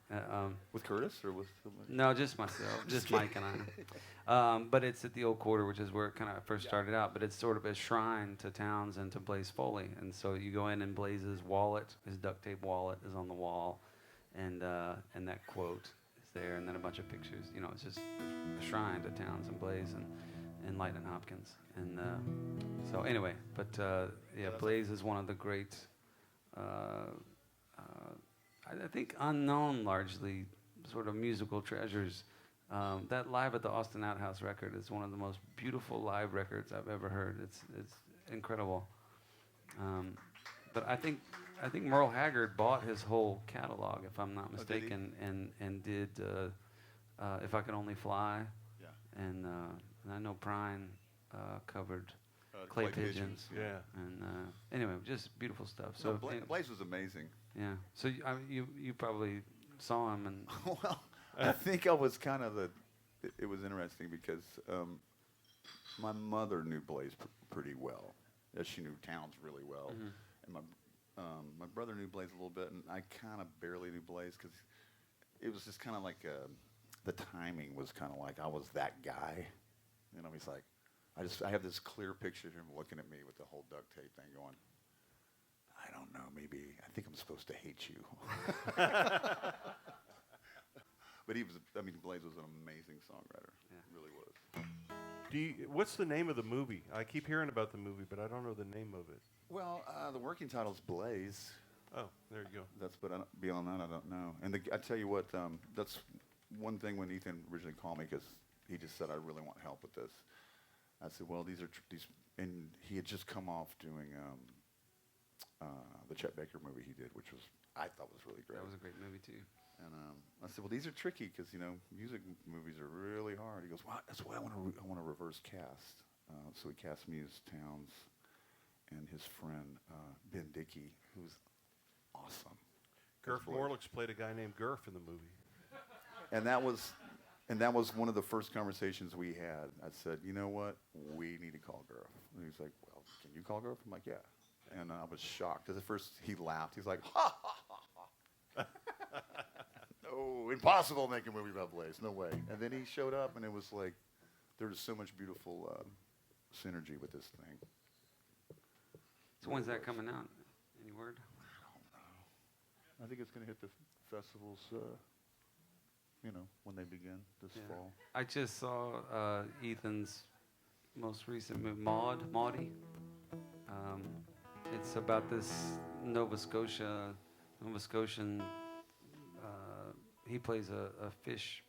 With Curtis or with somebody? No, just myself, just Mike and I. But it's at the Old Quarter, which is where it kind of first started out. But it's sort of a shrine to Towns and to Blaze Foley. And so you go in and Blaze's wallet, his duct tape wallet, is on the wall, and that quote is there, and then a bunch of pictures. You know, it's just a shrine to Towns and Blaze and Light and Hopkins. And so anyway, but yeah, Blaze is one of the great. I think unknown, largely, sort of musical treasures That Live at the Austin Outhouse record is one of the most beautiful live records I've ever heard. It's incredible. But I think Merle Haggard bought his whole catalog, if I'm not mistaken, and did If I Could Only Fly. Yeah. And I know Prine covered Clay Pigeons. Yeah. And anyway, just beautiful stuff. So So Blaze was amazing. yeah. So you probably saw him and Well, I think I was kind of it was interesting because my mother knew Blaze pretty well. She knew Towns really well. And my brother knew Blaze a little bit, and I kind of barely knew Blaze because it was just kind of like the timing was kind of like I was that guy. You know, he's like, I have this clear picture of him looking at me with the whole duct tape thing going, I don't know, maybe I think I'm supposed to hate you. But Blaze was an amazing songwriter. Yeah. Really was. What's the name of the movie? I keep hearing about the movie, but I don't know the name of it. Well, the working title's Blaze. Oh, there you go. But beyond that, I don't know. And I tell you what, that's one thing when Ethan originally called me because he just said, I really want help with this. I said, well, these, and he had just come off doing the Chet Baker movie he did, which I thought was really great. that was a great movie too. And I said, well, these are tricky because music movies are really hard. He goes, well, that's why I want to reverse cast. So he cast me as Towns and his friend Ben Dickey, who's awesome. Gurf Morlix played a guy named Gurf in the movie. And that was one of the first conversations we had. I said, you know what? We need to call Gurf. And he's like, well, can you call Gurf? I'm like, yeah. And I was shocked. Because at first he laughed. He's like, ha, ha, ha, ha. No, impossible to make a movie about Blaze. No way. And then he showed up, and it was like, there was so much beautiful synergy with this thing. So when's that coming out? Any word? I don't know. I think it's going to hit the festivals, when they begin this fall. I just saw Ethan's most recent movie, Maudie. It's about this Nova Scotian. He plays a fish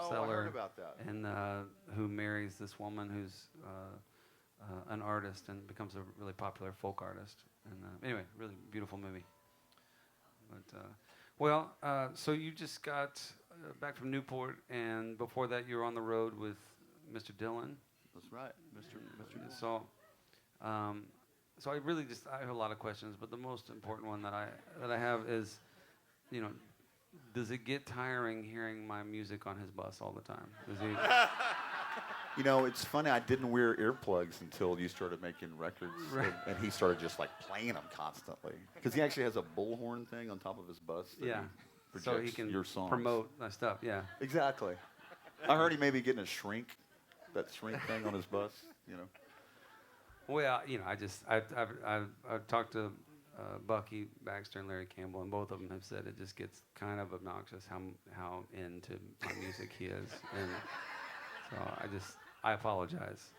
seller. I heard about that. And who marries this woman who's an artist and becomes a really popular folk artist. And anyway, really beautiful movie. But so you just got back from Newport, and before that you were on the road with Mr. Dillon. That's right, Mr. So I really I have a lot of questions, but the most important one that I have is, does it get tiring hearing my music on his bus all the time? Does he? It's funny. I didn't wear earplugs until you started making records, Right. and he started just like playing them constantly. Because he actually has a bullhorn thing on top of his bus. That Yeah. he So he projects can your songs. promote my stuff. Yeah. Exactly. I heard he may be getting a shrink thing on his bus. Well, I've talked to Bucky Baxter and Larry Campbell, and both of them have said it just gets kind of obnoxious how into my music he is, and so I apologize.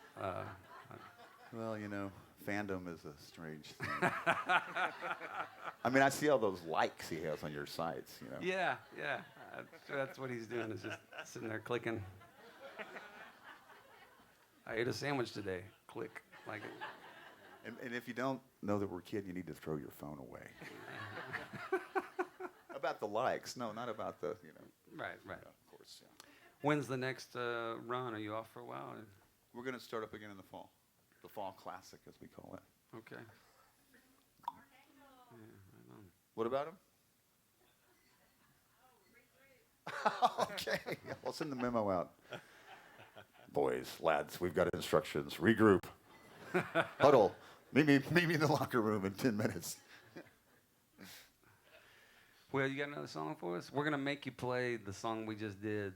Well, fandom is a strange thing. I see all those likes he has on your sites. Yeah. That's what he's doing, is just sitting there clicking. I ate a sandwich today. Click. Like it. And if you don't know that we're kidding, you need to throw your phone away. About the likes. No, not about the, Right. Yeah, of course, yeah. When's the next run? Are you off for a while? We're going to start up again in the fall. The fall classic, as we call it. Okay. Yeah, right on. What about him? Okay. I'll send the memo out. Boys, lads, we've got instructions. Regroup. Huddle. Meet me in the locker room in 10 minutes. Well, you got another song for us? We're going to make you play the song we just did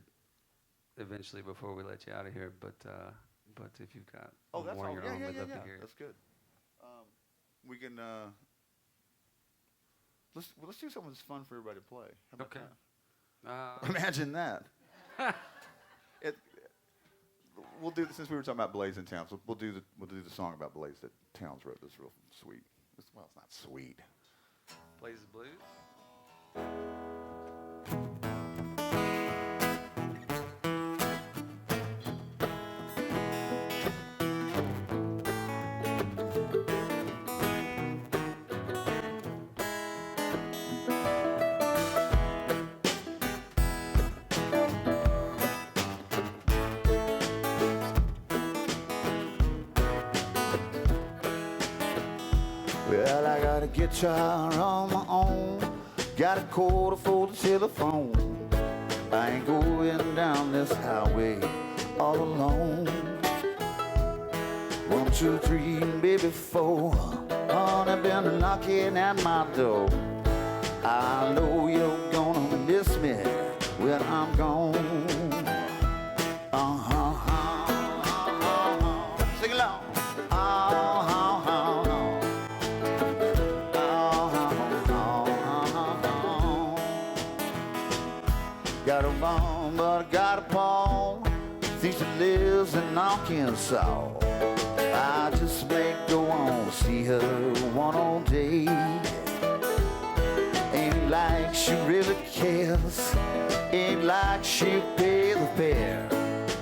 eventually before we let you out of here. But if you've got That's more all. of your Yeah, own, yeah, we'd yeah, love yeah. to hear it. That's good. We can, let's do something that's fun for everybody to play. How about Okay. that? Imagine that. We'll do, since we were talking about Blaze and Towns, we'll do the song about Blaze that Towns wrote. That's real sweet. It's not sweet. Plays the blues. Well, I got a guitar on my own, got a quarter for the telephone. I ain't going down this highway all alone. 1, 2, 3, maybe 4. Honey, been knocking at my door. I know you're gonna miss me when I'm gone. Sing along. Got a mom, but I got a paw. Think she lives in Arkansas. I just may go on, see her one all day. Ain't like she really cares, ain't like she pay the fare.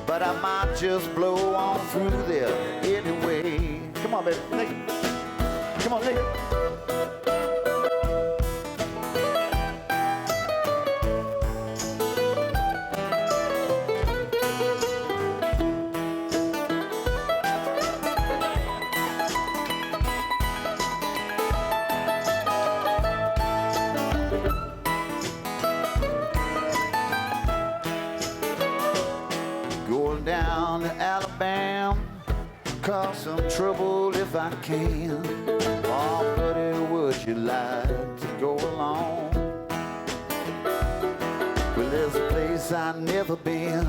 But I might just blow on through there anyway. Come on, baby, take it. Come on, take it. Going down to Alabama, cause some trouble if I can. Oh, buddy, would you like to go along? Well, there's a place I've never been.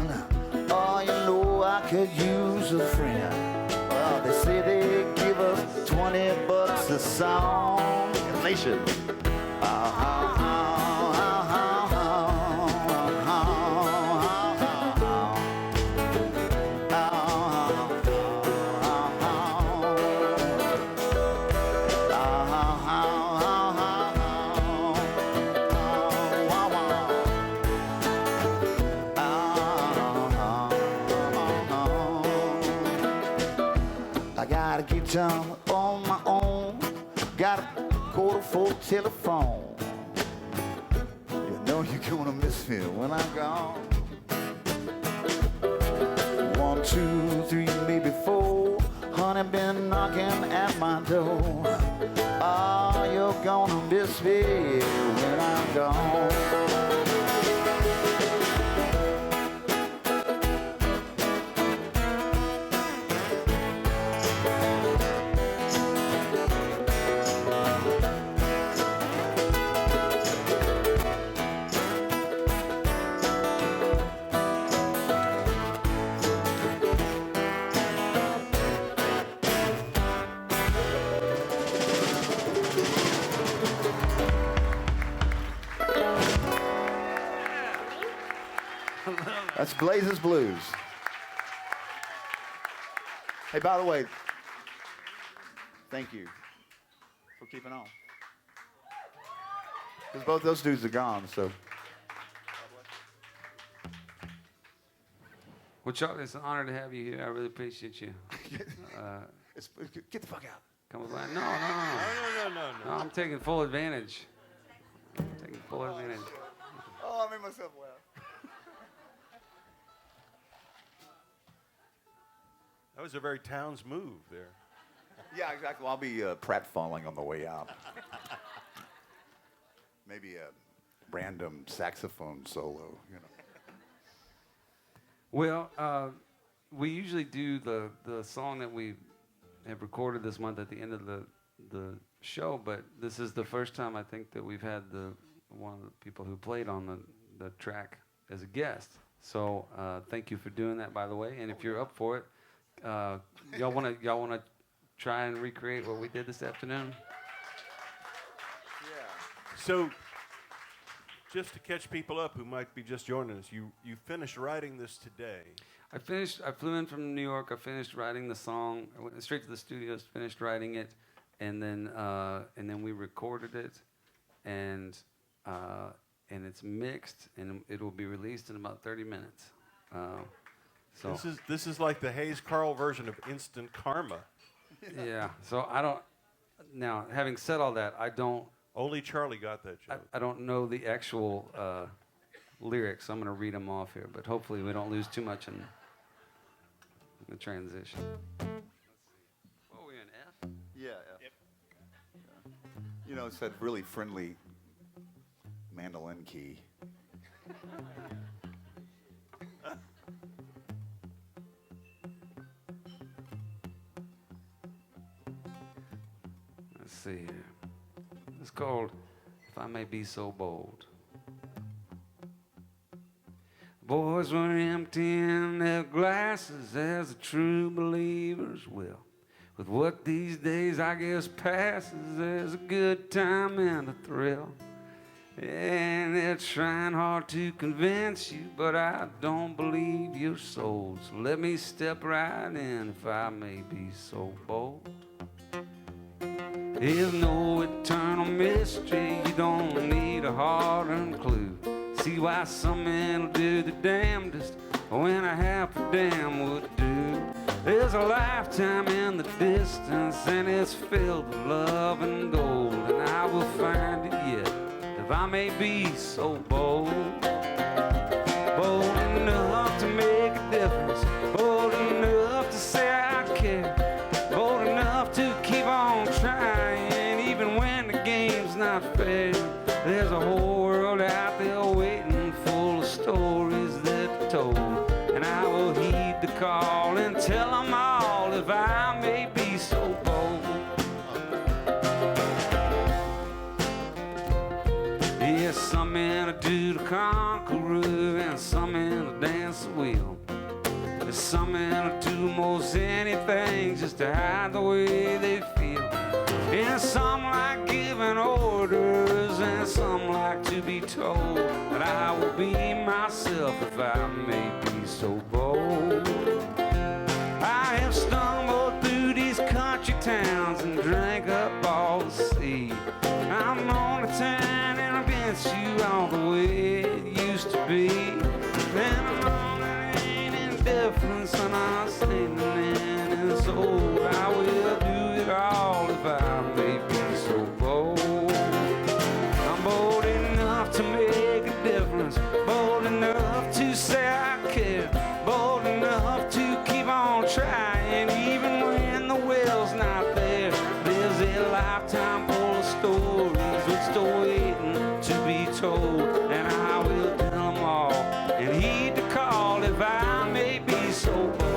Oh, you know I could use a friend. Well, they say they give us $20 a song. Inflation. I got a guitar on my own, got a quarter for telephone. You know you're gonna miss me when I'm gone. 1, 2, 3, maybe 4. Honey, been knocking at my door. Oh, you're gonna miss me when I'm gone. That's Blazes Blues. Hey, by the way, thank you for keeping on. Because both those dudes are gone, so. Well, Charlie, it's an honor to have you here. I really appreciate you. Get the fuck out. Come by. No. No. No, I'm taking full advantage. Taking full advantage. Oh, I made myself laugh. That was a very Towns move there. Yeah, exactly. Well, I'll be pratfalling on the way out. Maybe a random saxophone solo, you know. Well, we usually do the song that we have recorded this month at the end of the show, but this is the first time I think that we've had one of the people who played on the track as a guest. So thank you for doing that, by the way. And if you're up for it, y'all wanna try and recreate what we did this afternoon? Yeah. So, just to catch people up who might be just joining us, you finished writing this today. I flew in from New York. I finished writing the song. I went straight to the studios, finished writing it, and then we recorded it, and it's mixed, and it will be released in about 30 minutes. So This is like the hayescarll version of Instant Karma. yeah. So I don't. Now, having said all that, I don't. Only Charlie got that joke. I don't know the actual lyrics. So I'm going to read them off here, but hopefully we don't lose too much in the transition. What were we in F? Yeah. Yep. know, it's that really friendly mandolin key. Let's see here. It's called If I May Be So Bold. Boys were emptying their glasses as the true believers will. With what these days I guess passes as a good time and a thrill. And they're trying hard to convince you, but I don't believe your soul. So let me step right in if I may be so bold. There's no eternal mystery, you don't need a hard-earned clue. See why some men will do the damnedest when a half a damn would do. There's a lifetime in the distance and it's filled with love and gold. And I will find it yet if I may be so bold. Bold enough to make a difference, bold enough to say I care, bold enough to keep on trying even when the game's not fair. There's a whole world out there waiting, full of stories that are told. And I will heed the call and tell them all if I may be so bold. Yes, some men do the conqueror and some men dance the wheel. There's some men do most anything just to hide the way they feel. And some like giving orders and some like to be told that I will be myself if I may be so bold. I have stumbled through these country towns and drank up all the sea. I'm on a turn and against you all the way it used to be. And I'm on it ain't indifference and I'm standing in his old. I will do it all if I may be so bold. I'm bold enough to make a difference, bold enough to say I care, bold enough to keep on trying even when the will's not there. There's a lifetime full of stories that's still waiting to be told, and I will tell them all and heed the call if I may be so bold.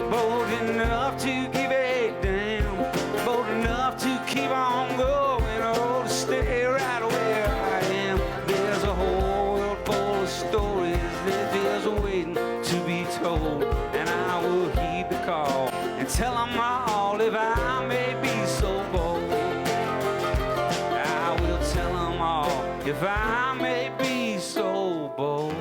Bold enough to give a damn, bold enough to keep on going, oh, to stay right where I am. There's a whole world full of stories that is waiting to be told, and I will heed the call and tell them all if I may be so bold. I will tell them all if I may be so bold.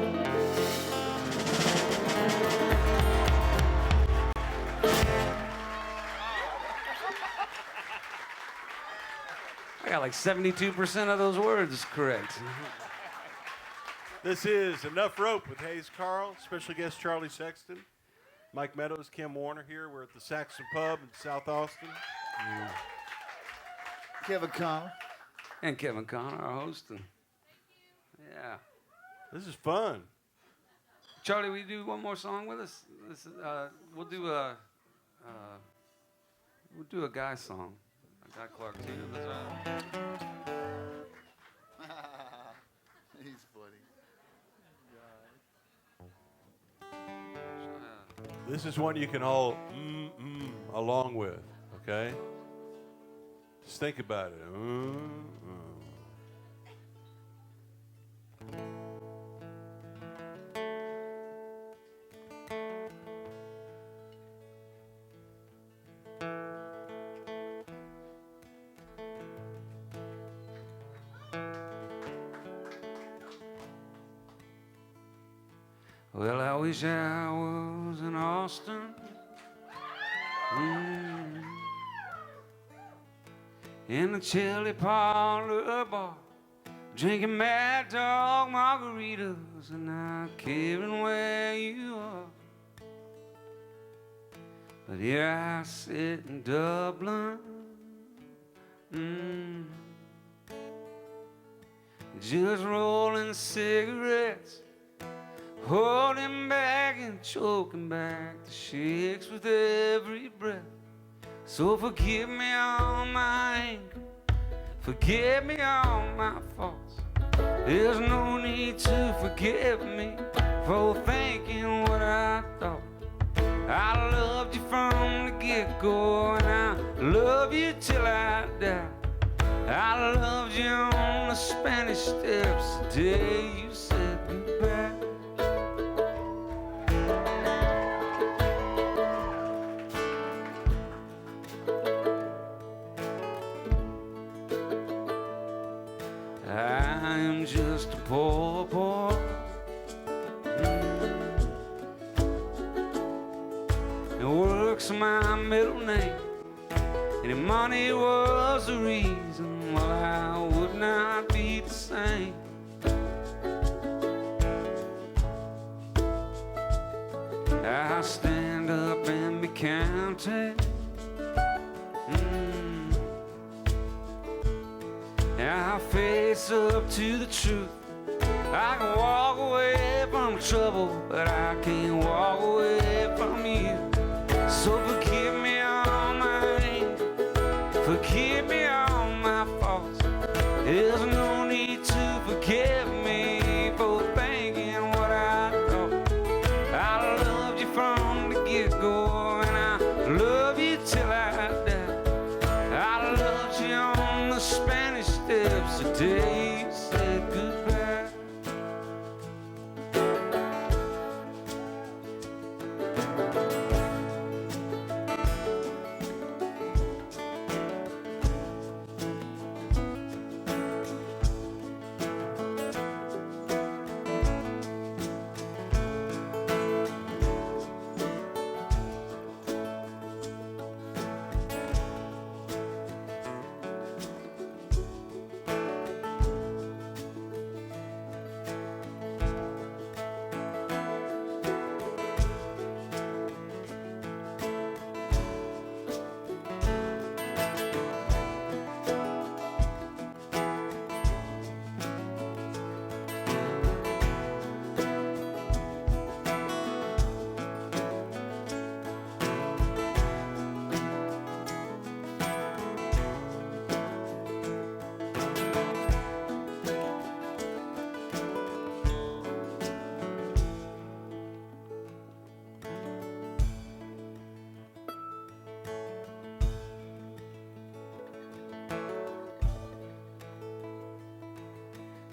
I got like 72% of those words correct. This is Enough Rope with hayescarll, special guest Charlie Sexton, Mike Meadows, Kim Warner here. We're at the Saxon Pub in South Austin. Kevin Connor. And Kevin Connor, our hosting. Yeah. This is fun. Charlie, will you do one more song with us? We'll do a guy song. A guy Clark too. He's funny. This is one you can all along with, okay? Just think about it. Well, I wish I was in Austin. In the chili parlor bar, drinking Mad Dog margaritas and not caring where you are. But here I sit in Dublin, just rolling cigarettes, holding back and choking back the shakes with every breath. So forgive me all my anger, forgive me all my faults. There's no need to forgive me for thinking what I thought. I loved you from the get-go, and I love you till I die. I loved you on the Spanish Steps the day you said goodbye. I am just a poor boy, and work's my middle name, and money was the reason why I would not be the same. I stand up and be counted, I face up to the truth. I can walk away from trouble, but I can't walk away from you. So forgive me all my anger, forgive me all my faults. There's no need to forgive me for thinking what I thought. I loved you from the get-go, and I love you till I die. I loved you on the Spanish Steps the day you said goodbye.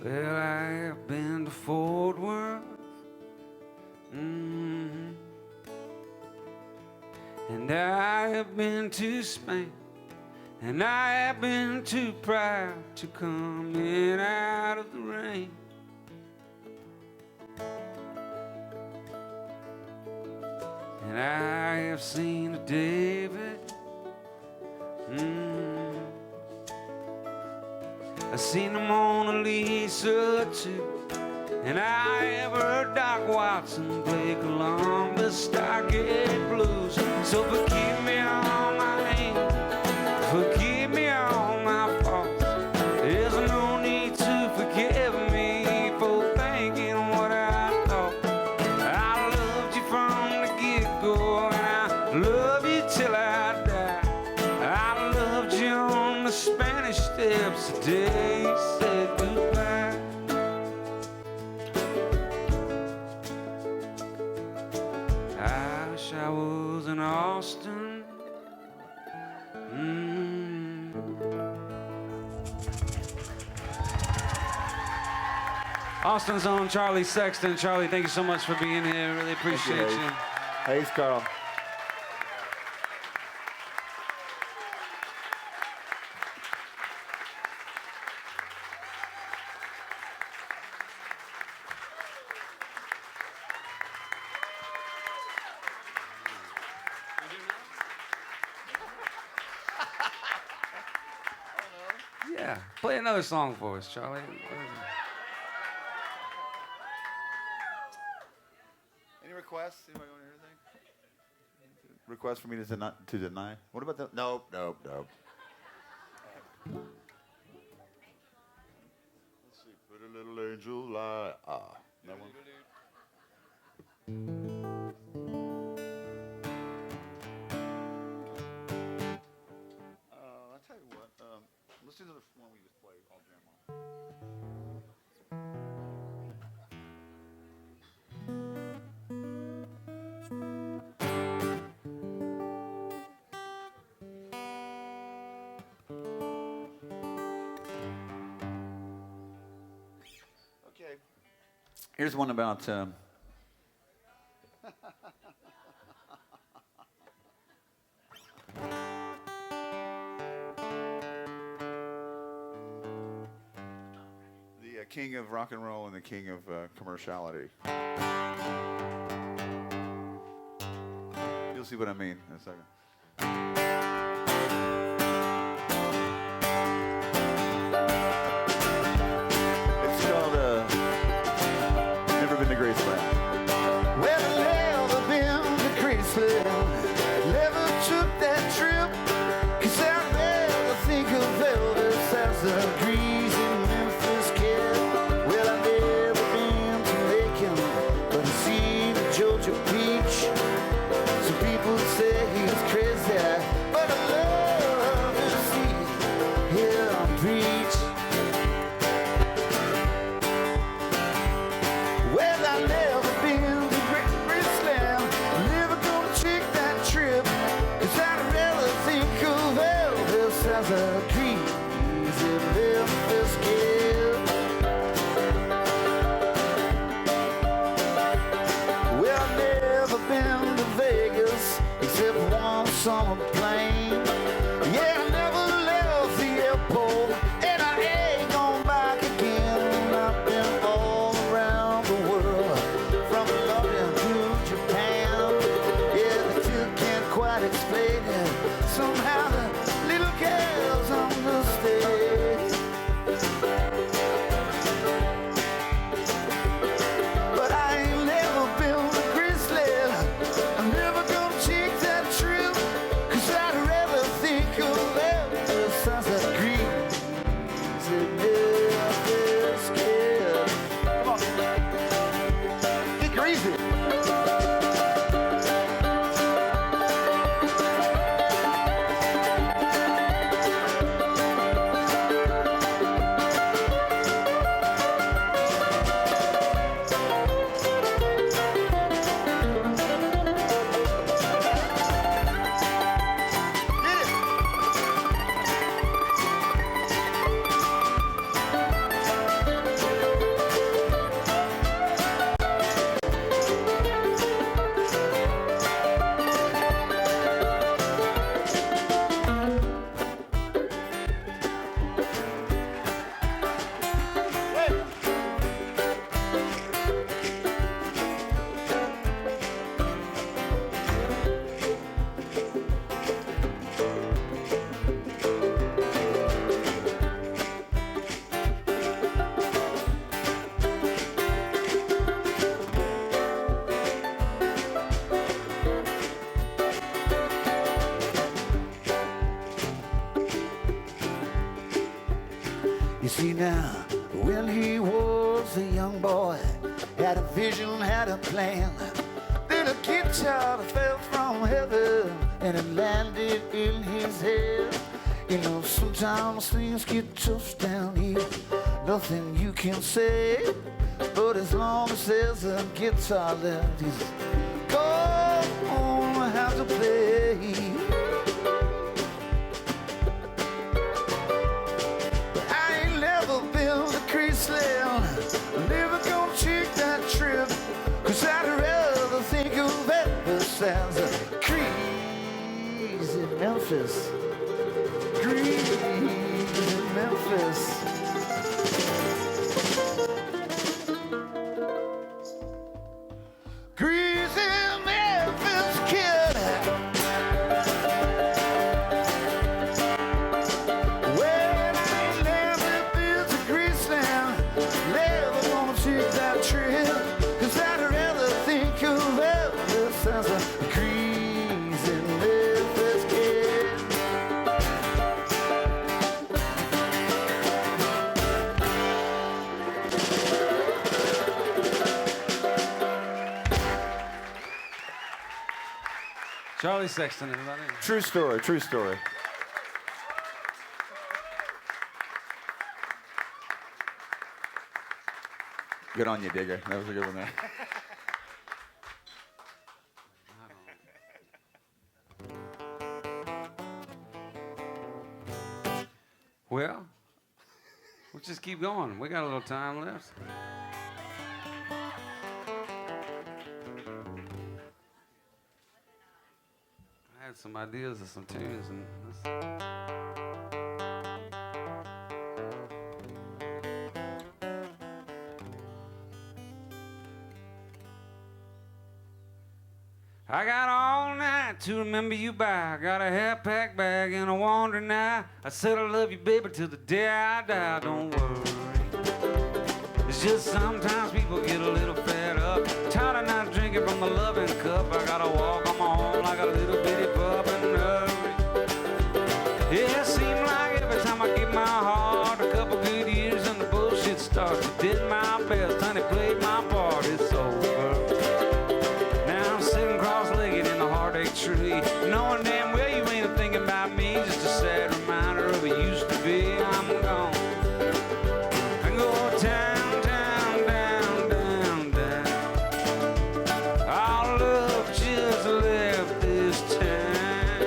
Well, I have been to Fort Worth, and I have been to Spain, and I have been too proud to come in out of the rain. And I have seen a David, I've seen the Mona Lisa too, and I have heard Doc Watson play Columbus Stockade Blues. So forgive me all my anger, forgive me all my faults. There's no need to forgive me for thinking what I thought. I loved you from the get-go, and I love you till I die. I loved you on the Spanish Steps the day you said goodbye. I wish I was in Austin. Austin's own Charlie Sexton. Charlie, thank you so much for being here. Really appreciate you. Hayes Carl. Yeah. Yeah. Play another song for us, Charlie. Any requests? Anybody want to hear anything? Request for me to deny? What about that? Nope. Let's see. Pretty little angel lie. That one. I'll tell you what. Let's do the one we just played. I'll jam on. Okay. Here's one about. The king of rock and roll and the king of commerciality. You'll see what I mean in a second. It's called Never Been to Graceland. Well, I've never been to Graceland. Never took that trip. 'Cause I'd rather think of Elvis as a greasy Memphis kid. Well, I've never been to Macon, but I've seen the Georgia Peach. Some people say he's crazy, but I love to see him preach. Well, I've never been to Graceland, never gonna take that trip. 'Cause I'd rather think of Elvis as a greasy Memphis kid. Well, I've never been to Vegas except one summer plane. Yeah, I never left the airport, and I ain't gone back again. I've been all around the world, from London to Japan. Yeah, they still can't quite explain it. Somehow the little girls understand. But I ain't never been to Graceland. I'm never gonna take that trip. 'Cause I'd rather think of Elvis as a greasy Memphis kid. Come on. Get greasy. You see now, when he was a young boy, had a vision, had a plan. Then a guitar fell from heaven and it landed in his head. You know, sometimes things get tough down here, nothing you can say. But as long as there's a guitar left, he's gonna have to play. Graceland, I'm never gonna take that trip. 'Cause I'd rather think of Elvis as a greasy Memphis. Greasy Memphis. Greasy Memphis kid. Well, I ain't crazy Memphis kid. Charlie Sexton, everybody. True story, true story. Good on you, Digger. That was a good one there. Well, we'll just keep going. We got a little time left. I had some ideas of some tunes, and I got all night to remember you by. I got a half-pack bag and a wandering eye. I said I love you, baby, till the day I die. Don't worry. It's just sometimes people get a little fed up. Tired of not drinking from the loving cup. I gotta walk on my own like a little bitty pup and hurry. Yeah, it seemed like every time I give my heart a couple good years and the bullshit starts. I did my best, honey, played my part. It's over. Now I'm sitting cross-legged in the heartache tree, knowing damn well you ain't thinking about me. Just a sad reminder of it used to be. I'm gone. I go down, down, down, down, down. All love just left this town.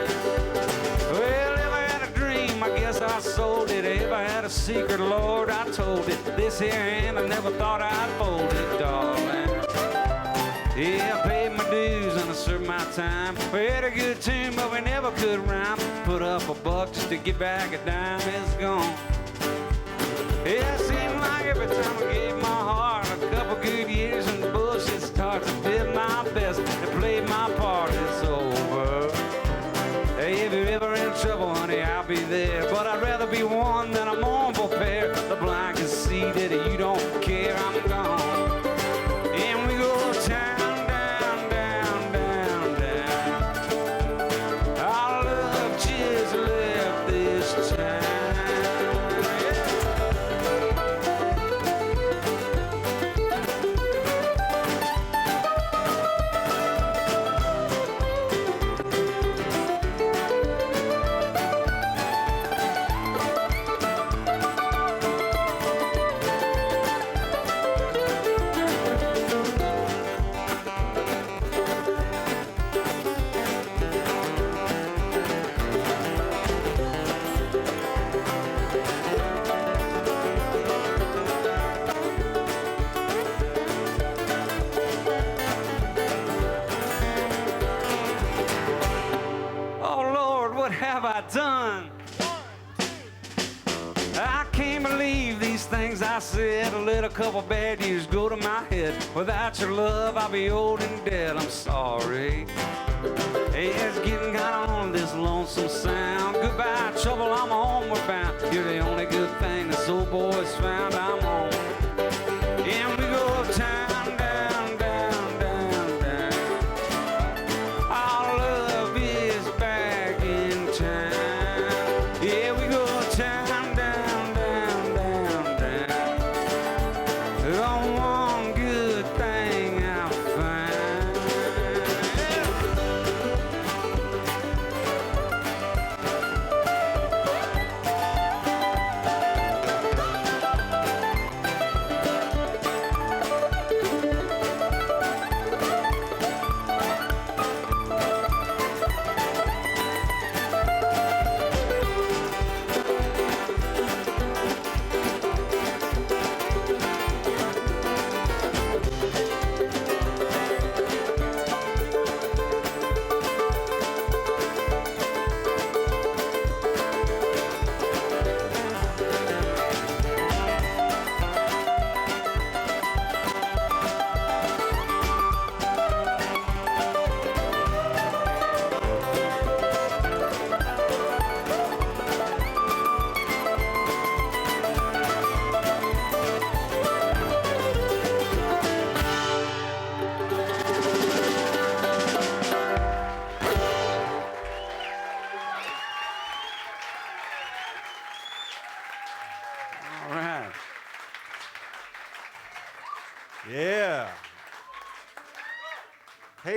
Well, if I had a dream, I guess I sold it. If I had a secret, Lord, I told it. This here hand, I never thought I'd fold it, darling. Yeah, I paid my dues and I served my time. We had a good tune, but we never could rhyme. Put up a buck just to get back a dime. It's gone. Yeah, it seemed like every time I gave my heart a couple good years and the bullshit starts. I did my best and played my part. It's over. Hey, if you're ever in trouble, honey, I'll be there. But I'd rather be one than a mournful pair. The blind can see that you don't care. I'm gone. And we go down, down, down, down, down. Our love just left this town. Have I done? I can't believe these things I said. I let a couple bad years go to my head. Without your love, I'll be old and dead. I'm sorry. Hey, it's getting kinda on this lonesome sound. Goodbye, trouble, I'm homeward bound. You're the only good thing this old boy's found. I'm home. And we go down, down, down, down, down. Our love is back in town. Yeah, we go down, down, down, down, down. The one good thing I found.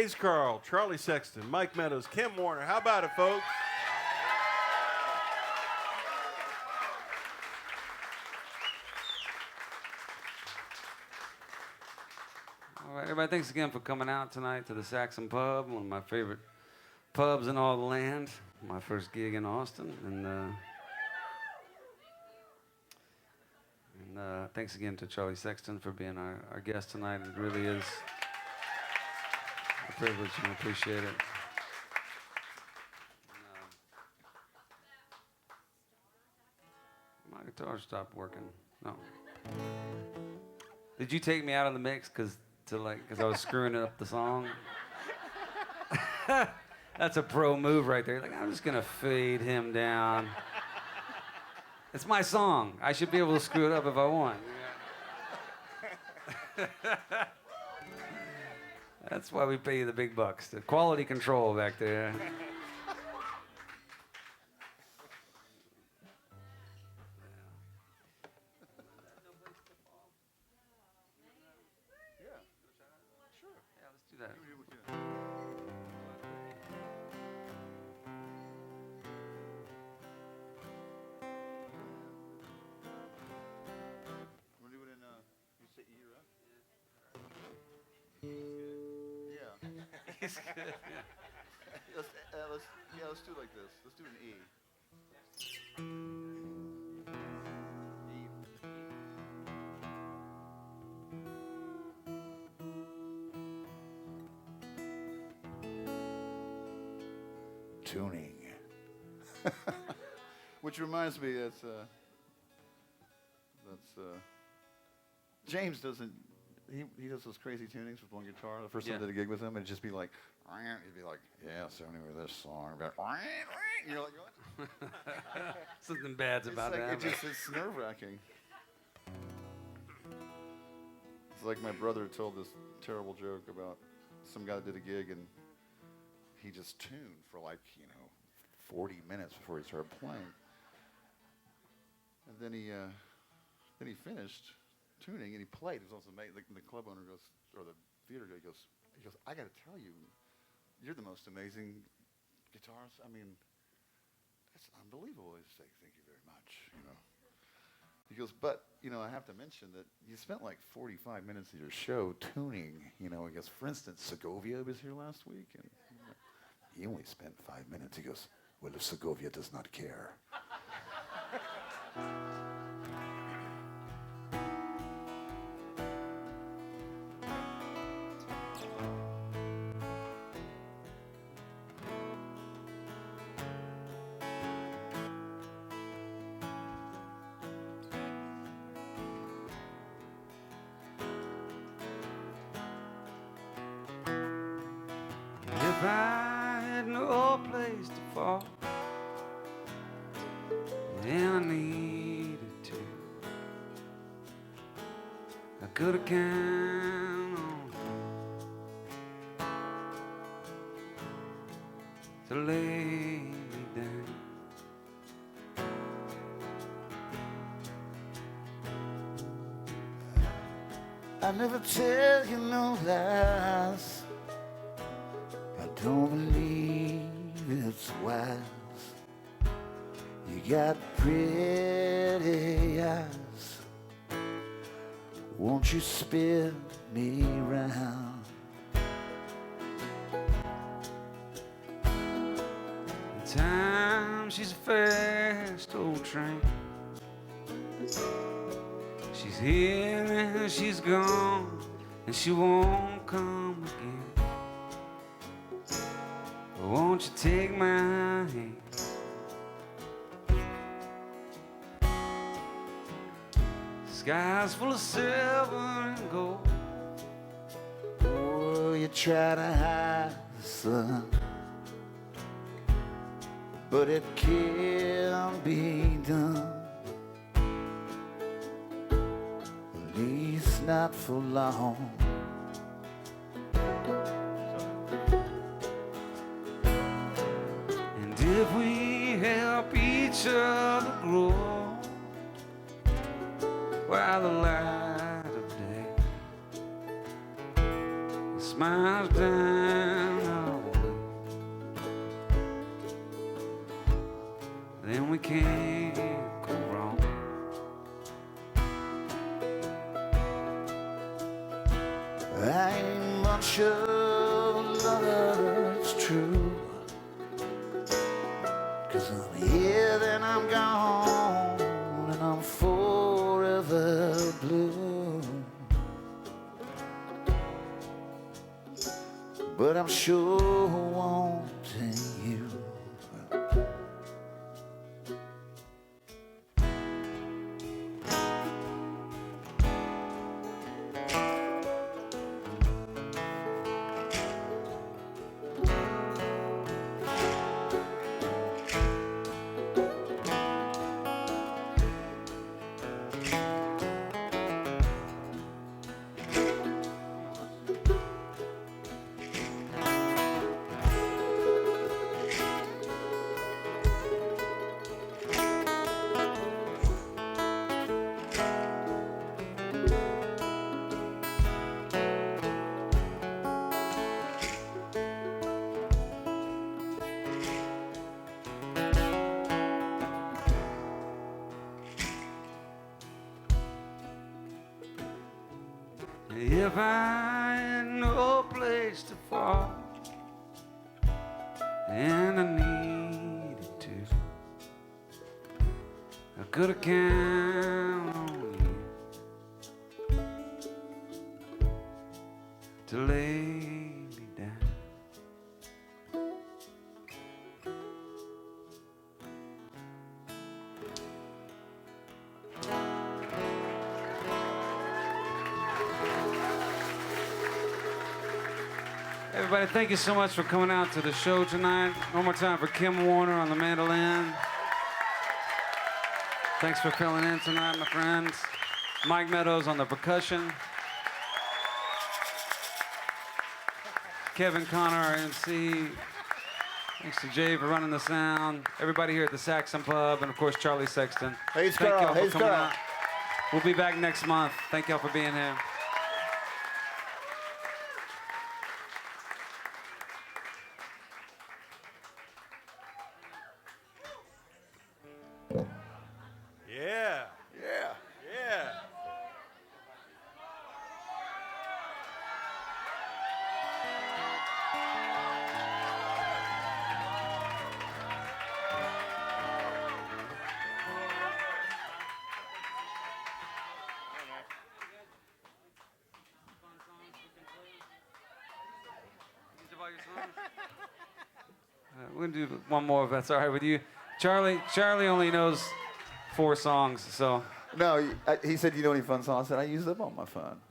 Hayescarll, Charlie Sexton, Mike Meadows, Kim Warner. How about it, folks? All right, everybody, thanks again for coming out tonight to the Saxon Pub, one of my favorite pubs in all the land. My first gig in Austin, and thanks again to Charlie Sexton for being our guest tonight. It really is a privilege, and I appreciate it. My guitar stopped working. No. Did you take me out of the mix because I was screwing up the song? That's a pro move right there. Like, I'm just gonna fade him down. It's my song. I should be able to screw it up if I want. That's why we pay you the big bucks. The quality control back there. He's good. Yeah. Let's do it like this. Let's do an E. Tuning. Which reminds me, that's James doesn't. He does those crazy tunings with one guitar. The first time I did a gig with him, it'd just be like, he'd be like, yeah, so anyway, this song. And you're like, what? Something bad's about like, that. It's nerve-wracking. It's like my brother told this terrible joke about some guy that did a gig, and he just tuned for 40 minutes before he started playing. And then he finished tuning, and he played. It was also amazing. The club owner goes, or the theater guy goes, I got to tell you, you're the most amazing guitarist. I mean, that's unbelievable. He's like, thank you very much. He goes, but I have to mention that you spent like 45 minutes of your show tuning. He goes, for instance, Segovia was here last week, and he only spent 5 minutes. He goes, well, if Segovia does not care. If I had no place to fall, and I needed to, I could have counted on to lay me down. I never tell you no lies. I don't believe it's wise. You got pretty eyes. Won't you spin me round? The time she's a fast old train. She's here and she's gone, and she won't come again. Won't you take my hand? Sky's full of silver and gold. Oh, you try to hide the sun, but it can't be done. At least not for long. If we help each other grow by the light of day, it smiles down then we can't go wrong. I ain't much of lover, it's true. 'Cause I'm here, then I'm gone, and I'm forever blue. But I'm sure wanting you. If I had no place to fall, and I needed to, I could have counted on you to lay me down. Everybody, thank you so much for coming out to the show tonight. One more time for Kim Warner on the mandolin. Thanks for filling in tonight, my friends. Mike Meadows on the percussion. Kevin Connor, our MC. Thanks to Jay for running the sound. Everybody here at the Saxon Pub, and of course, Charlie Sexton. Thank y'all for Hayes coming Carll. out. We'll be back next month. Thank y'all for being here. Yeah. Yeah. Yeah. We're gonna do one more if that's all right with you. Charlie only knows 4 songs, so No, he said, you know any fun songs? I said, I use them on my phone.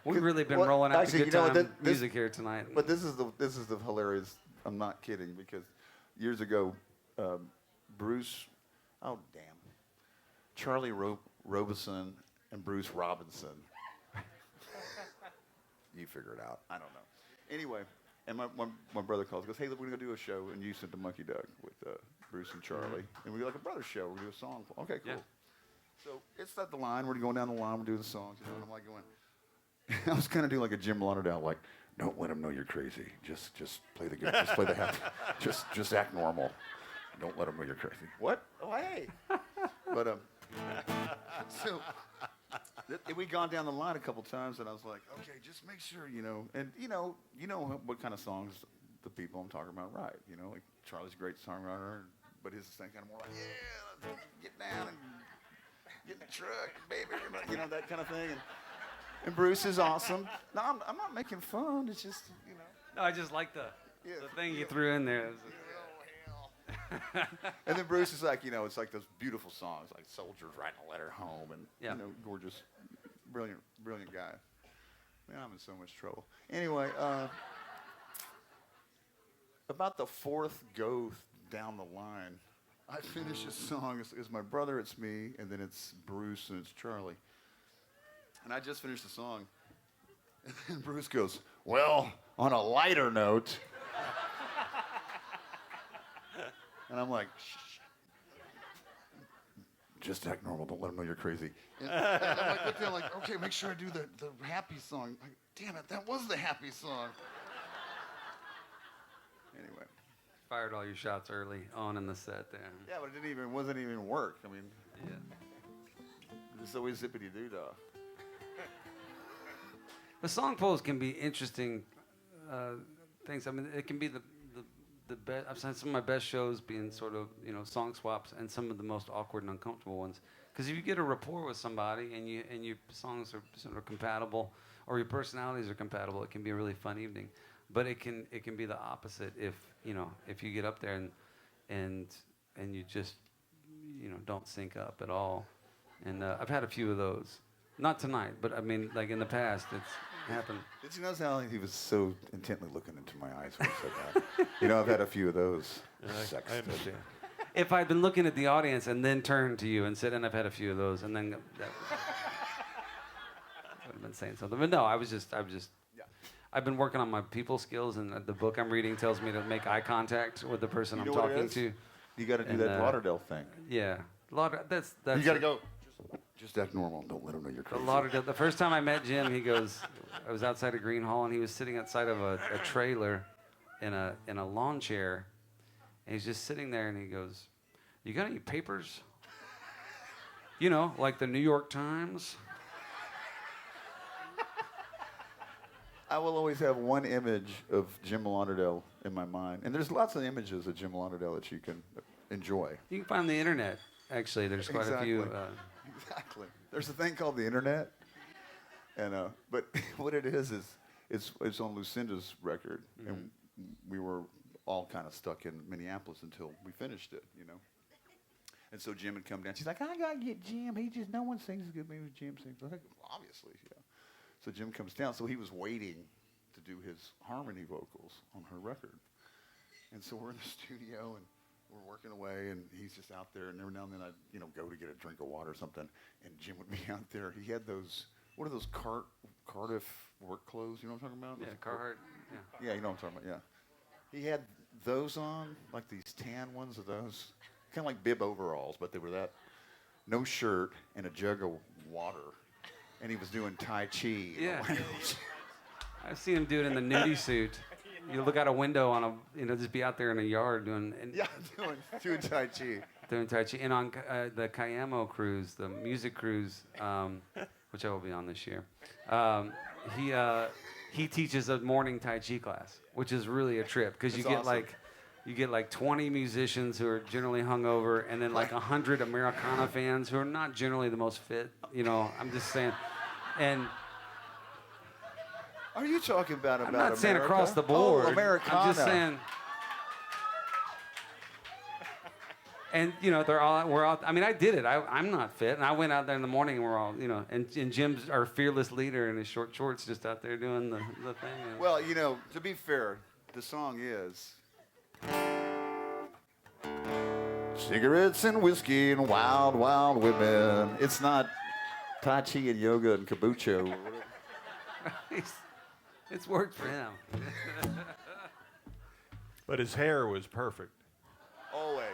we've really been Well, rolling out actually, the good you know what, time this- music here tonight. But this is the hilarious. I'm not kidding, because years ago, Bruce, oh damn, Charlie Robeson and Bruce Robinson. You figure it out. I don't know. Anyway, and my brother calls, goes, hey, look, we're gonna do a show in Houston to Monkey Duck with Bruce and Charlie, and we do like a brother show. We're gonna do a song. Okay, cool. Yeah. So it's at the line. We're going down the line. We're doing the songs. You know, and I'm like going. I was gonna do like a Jim Lauderdale, like, don't let them know you're crazy. Just play the game. Just play the happy. Just act normal. Don't let them know you're crazy. What? Oh, hey. But so we'd gone down the line a couple times, and I was like, okay, just make sure, you know, and you know what kind of songs the people I'm talking about write. You know, like Charlie's a great songwriter, but his thing kind of more like, yeah, let's get down and get in the truck, baby, you know, that kind of thing. And Bruce is awesome. No, I'm not making fun. It's just, you know. No, I just like the thing you threw in there. And then Bruce is like, you know, it's like those beautiful songs, like Soldiers Writing a Letter Home, and, you know, gorgeous, brilliant guy. Man, I'm in so much trouble. Anyway, about the 4th go down the line, I finish a song. It's my brother, it's me, and then it's Bruce, and it's Charlie. And I just finished the song. And then Bruce goes, well, on a lighter note. And I'm like, shh. Just act normal. Don't let them know you're crazy. And I'm like, looking at like, okay, make sure I do the happy song. Like, damn it, that was the happy song. Anyway. fired all your shots early on in the set there. Yeah, but it wasn't even work. I mean, Yeah. it's always zippity-doo-dah. The song polls can be interesting things. I mean, it can be the best. I've seen some of my best shows being sort of, you know, song swaps, and some of the most awkward and uncomfortable ones. Because if you get a rapport with somebody and your songs are sort of compatible, or your personalities are compatible, it can be a really fun evening. But it can be the opposite if you get up there and you just don't sync up at all. And I've had a few of those. Not tonight, but I mean, like in the past, it's happened. Did you notice how he was so intently looking into my eyes when he said that? I've had a few of those. I Sexton. understand. If I'd been looking at the audience and then turned to you and said, and I've had a few of those, and then that would have been saying something. But no, I've been working on my people skills, and the book I'm reading tells me to make eye contact with the person I'm talking to. You got to do that Lauderdale thing. Yeah, that's. You got to go. Just act normal. Don't let him know you're crazy. The first time I met Jim, he goes, I was outside of Green Hall, and he was sitting outside of a trailer in a lawn chair, and he's just sitting there, and he goes, "You got any papers? Like the New York Times?" I will always have one image of Jim Lauderdale in my mind, and there's lots of images of Jim Lauderdale that you can enjoy. You can find on the internet. Actually, there's quite a few. Exactly. There's a thing called the internet, and but what it is it's on Lucinda's record, and we were all kind of stuck in Minneapolis until we finished it, And so Jim would come down. She's like, "I gotta get Jim. No one sings as good as Jim sings." I was like, "Well, obviously, yeah." So Jim comes down. So he was waiting to do his harmony vocals on her record, and so we're in the studio and we're working away, and he's just out there, and every now and then I'd, go to get a drink of water or something, and Jim would be out there. He had those, what are those Cardiff work clothes, you know what I'm talking about? Yeah, Carhartt, yeah. Yeah, you know what I'm talking about, yeah. He had those on, like these tan ones of those, kind of like bib overalls, but they were that, no shirt, and a jug of water, and he was doing Tai Chi. Yeah. I've seen him do it in the nudie suit. You look out a window on just be out there in a yard doing Tai Chi. Doing Tai Chi. And on the Cayamo cruise, the music cruise, which I will be on this year, he teaches a morning Tai Chi class, which is really a trip because you get like 20 musicians who are generally hungover, and then like 100 Americana fans who are not generally the most fit. I'm just saying, and. Are you talking about I'm not saying America? across the board. Oh, Americana. I'm just saying. And we're all. I mean, I did it. I'm not fit, and I went out there in the morning, and we're all, and Jim's our fearless leader in his short shorts, just out there doing the thing. Well, to be fair, the song is cigarettes and whiskey and wild, wild women. It's not Tai Chi and yoga and kabucho. It's worked for him. But his hair was perfect. Always.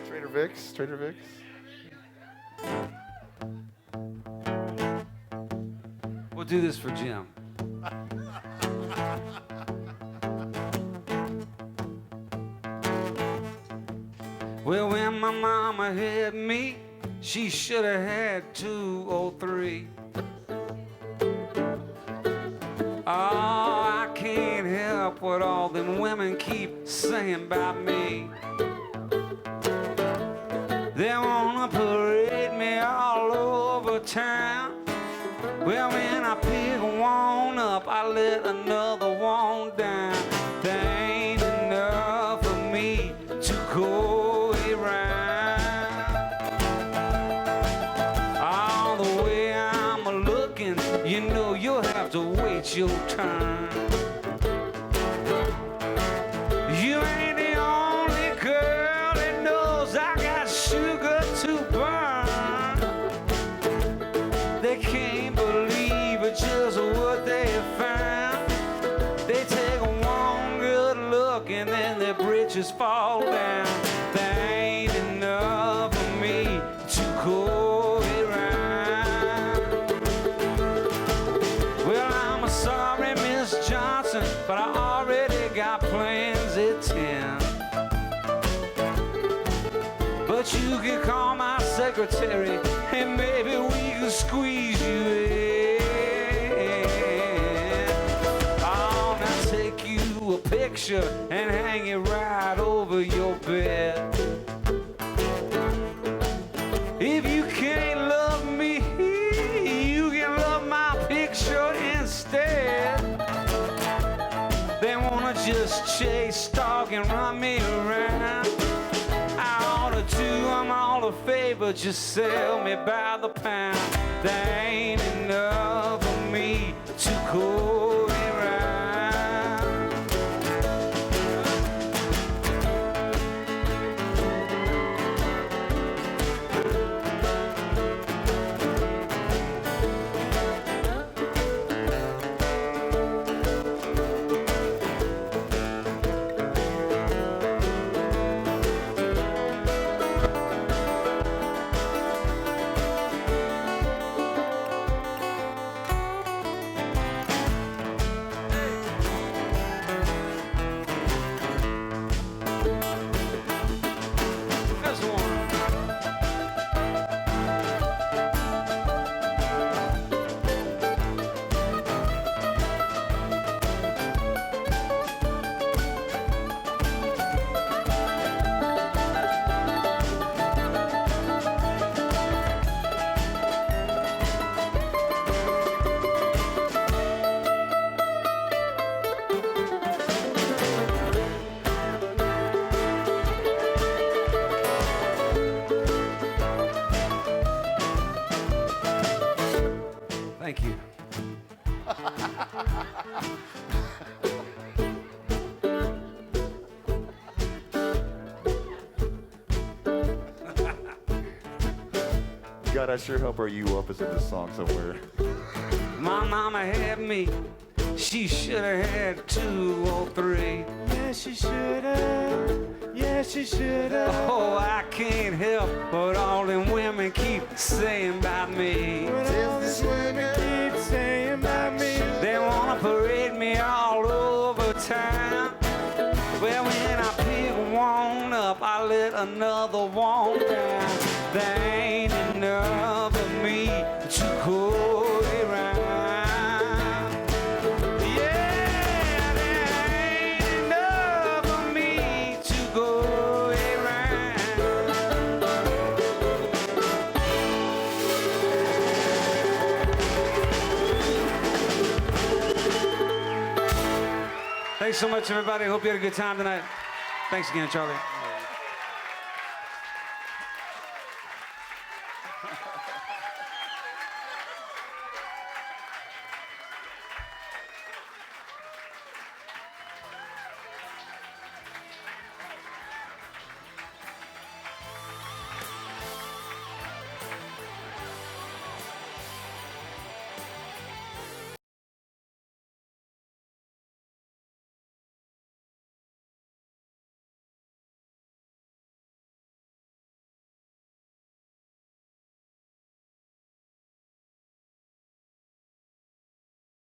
Trader Vic's. We'll do this for Jim. Well, when my mama hit me, she should have had 2 or 3. Oh, I can't help what all them women keep saying about me. They wanna parade me all over town. Well, when I pick one up, I let another one down. There ain't enough of me to go around. You'll have to wait your turn. You ain't the only girl that knows I got sugar to burn. They can't believe it, just what they found. They take one good look and then their britches fall down. There ain't enough of me to go around. Sorry, Miss Johnson, secretary, and maybe we can squeeze you in. Oh, now take you a picture and hang it right over your bed. If you can't love me, you can love my picture instead. They wanna just chase, stalk, and run me around. I ought to do them all a favor, just sell me by the pound. There ain't enough of me to go around. Thank you. God, I sure hope Are You Up is in this song somewhere. My mama had me. She should have had 2 or 3. Yeah, she should have. Yeah, she should have. Oh, I can't help what all them women keep saying about me. What all these women keep saying about me. They wanna parade me all over town. Well, when I pick one up, I let another one down. There ain't enough of me to go around. Yeah, there ain't enough of me to go around. Thanks so much, everybody. Hope you had a good time tonight. Thanks again, Charlie.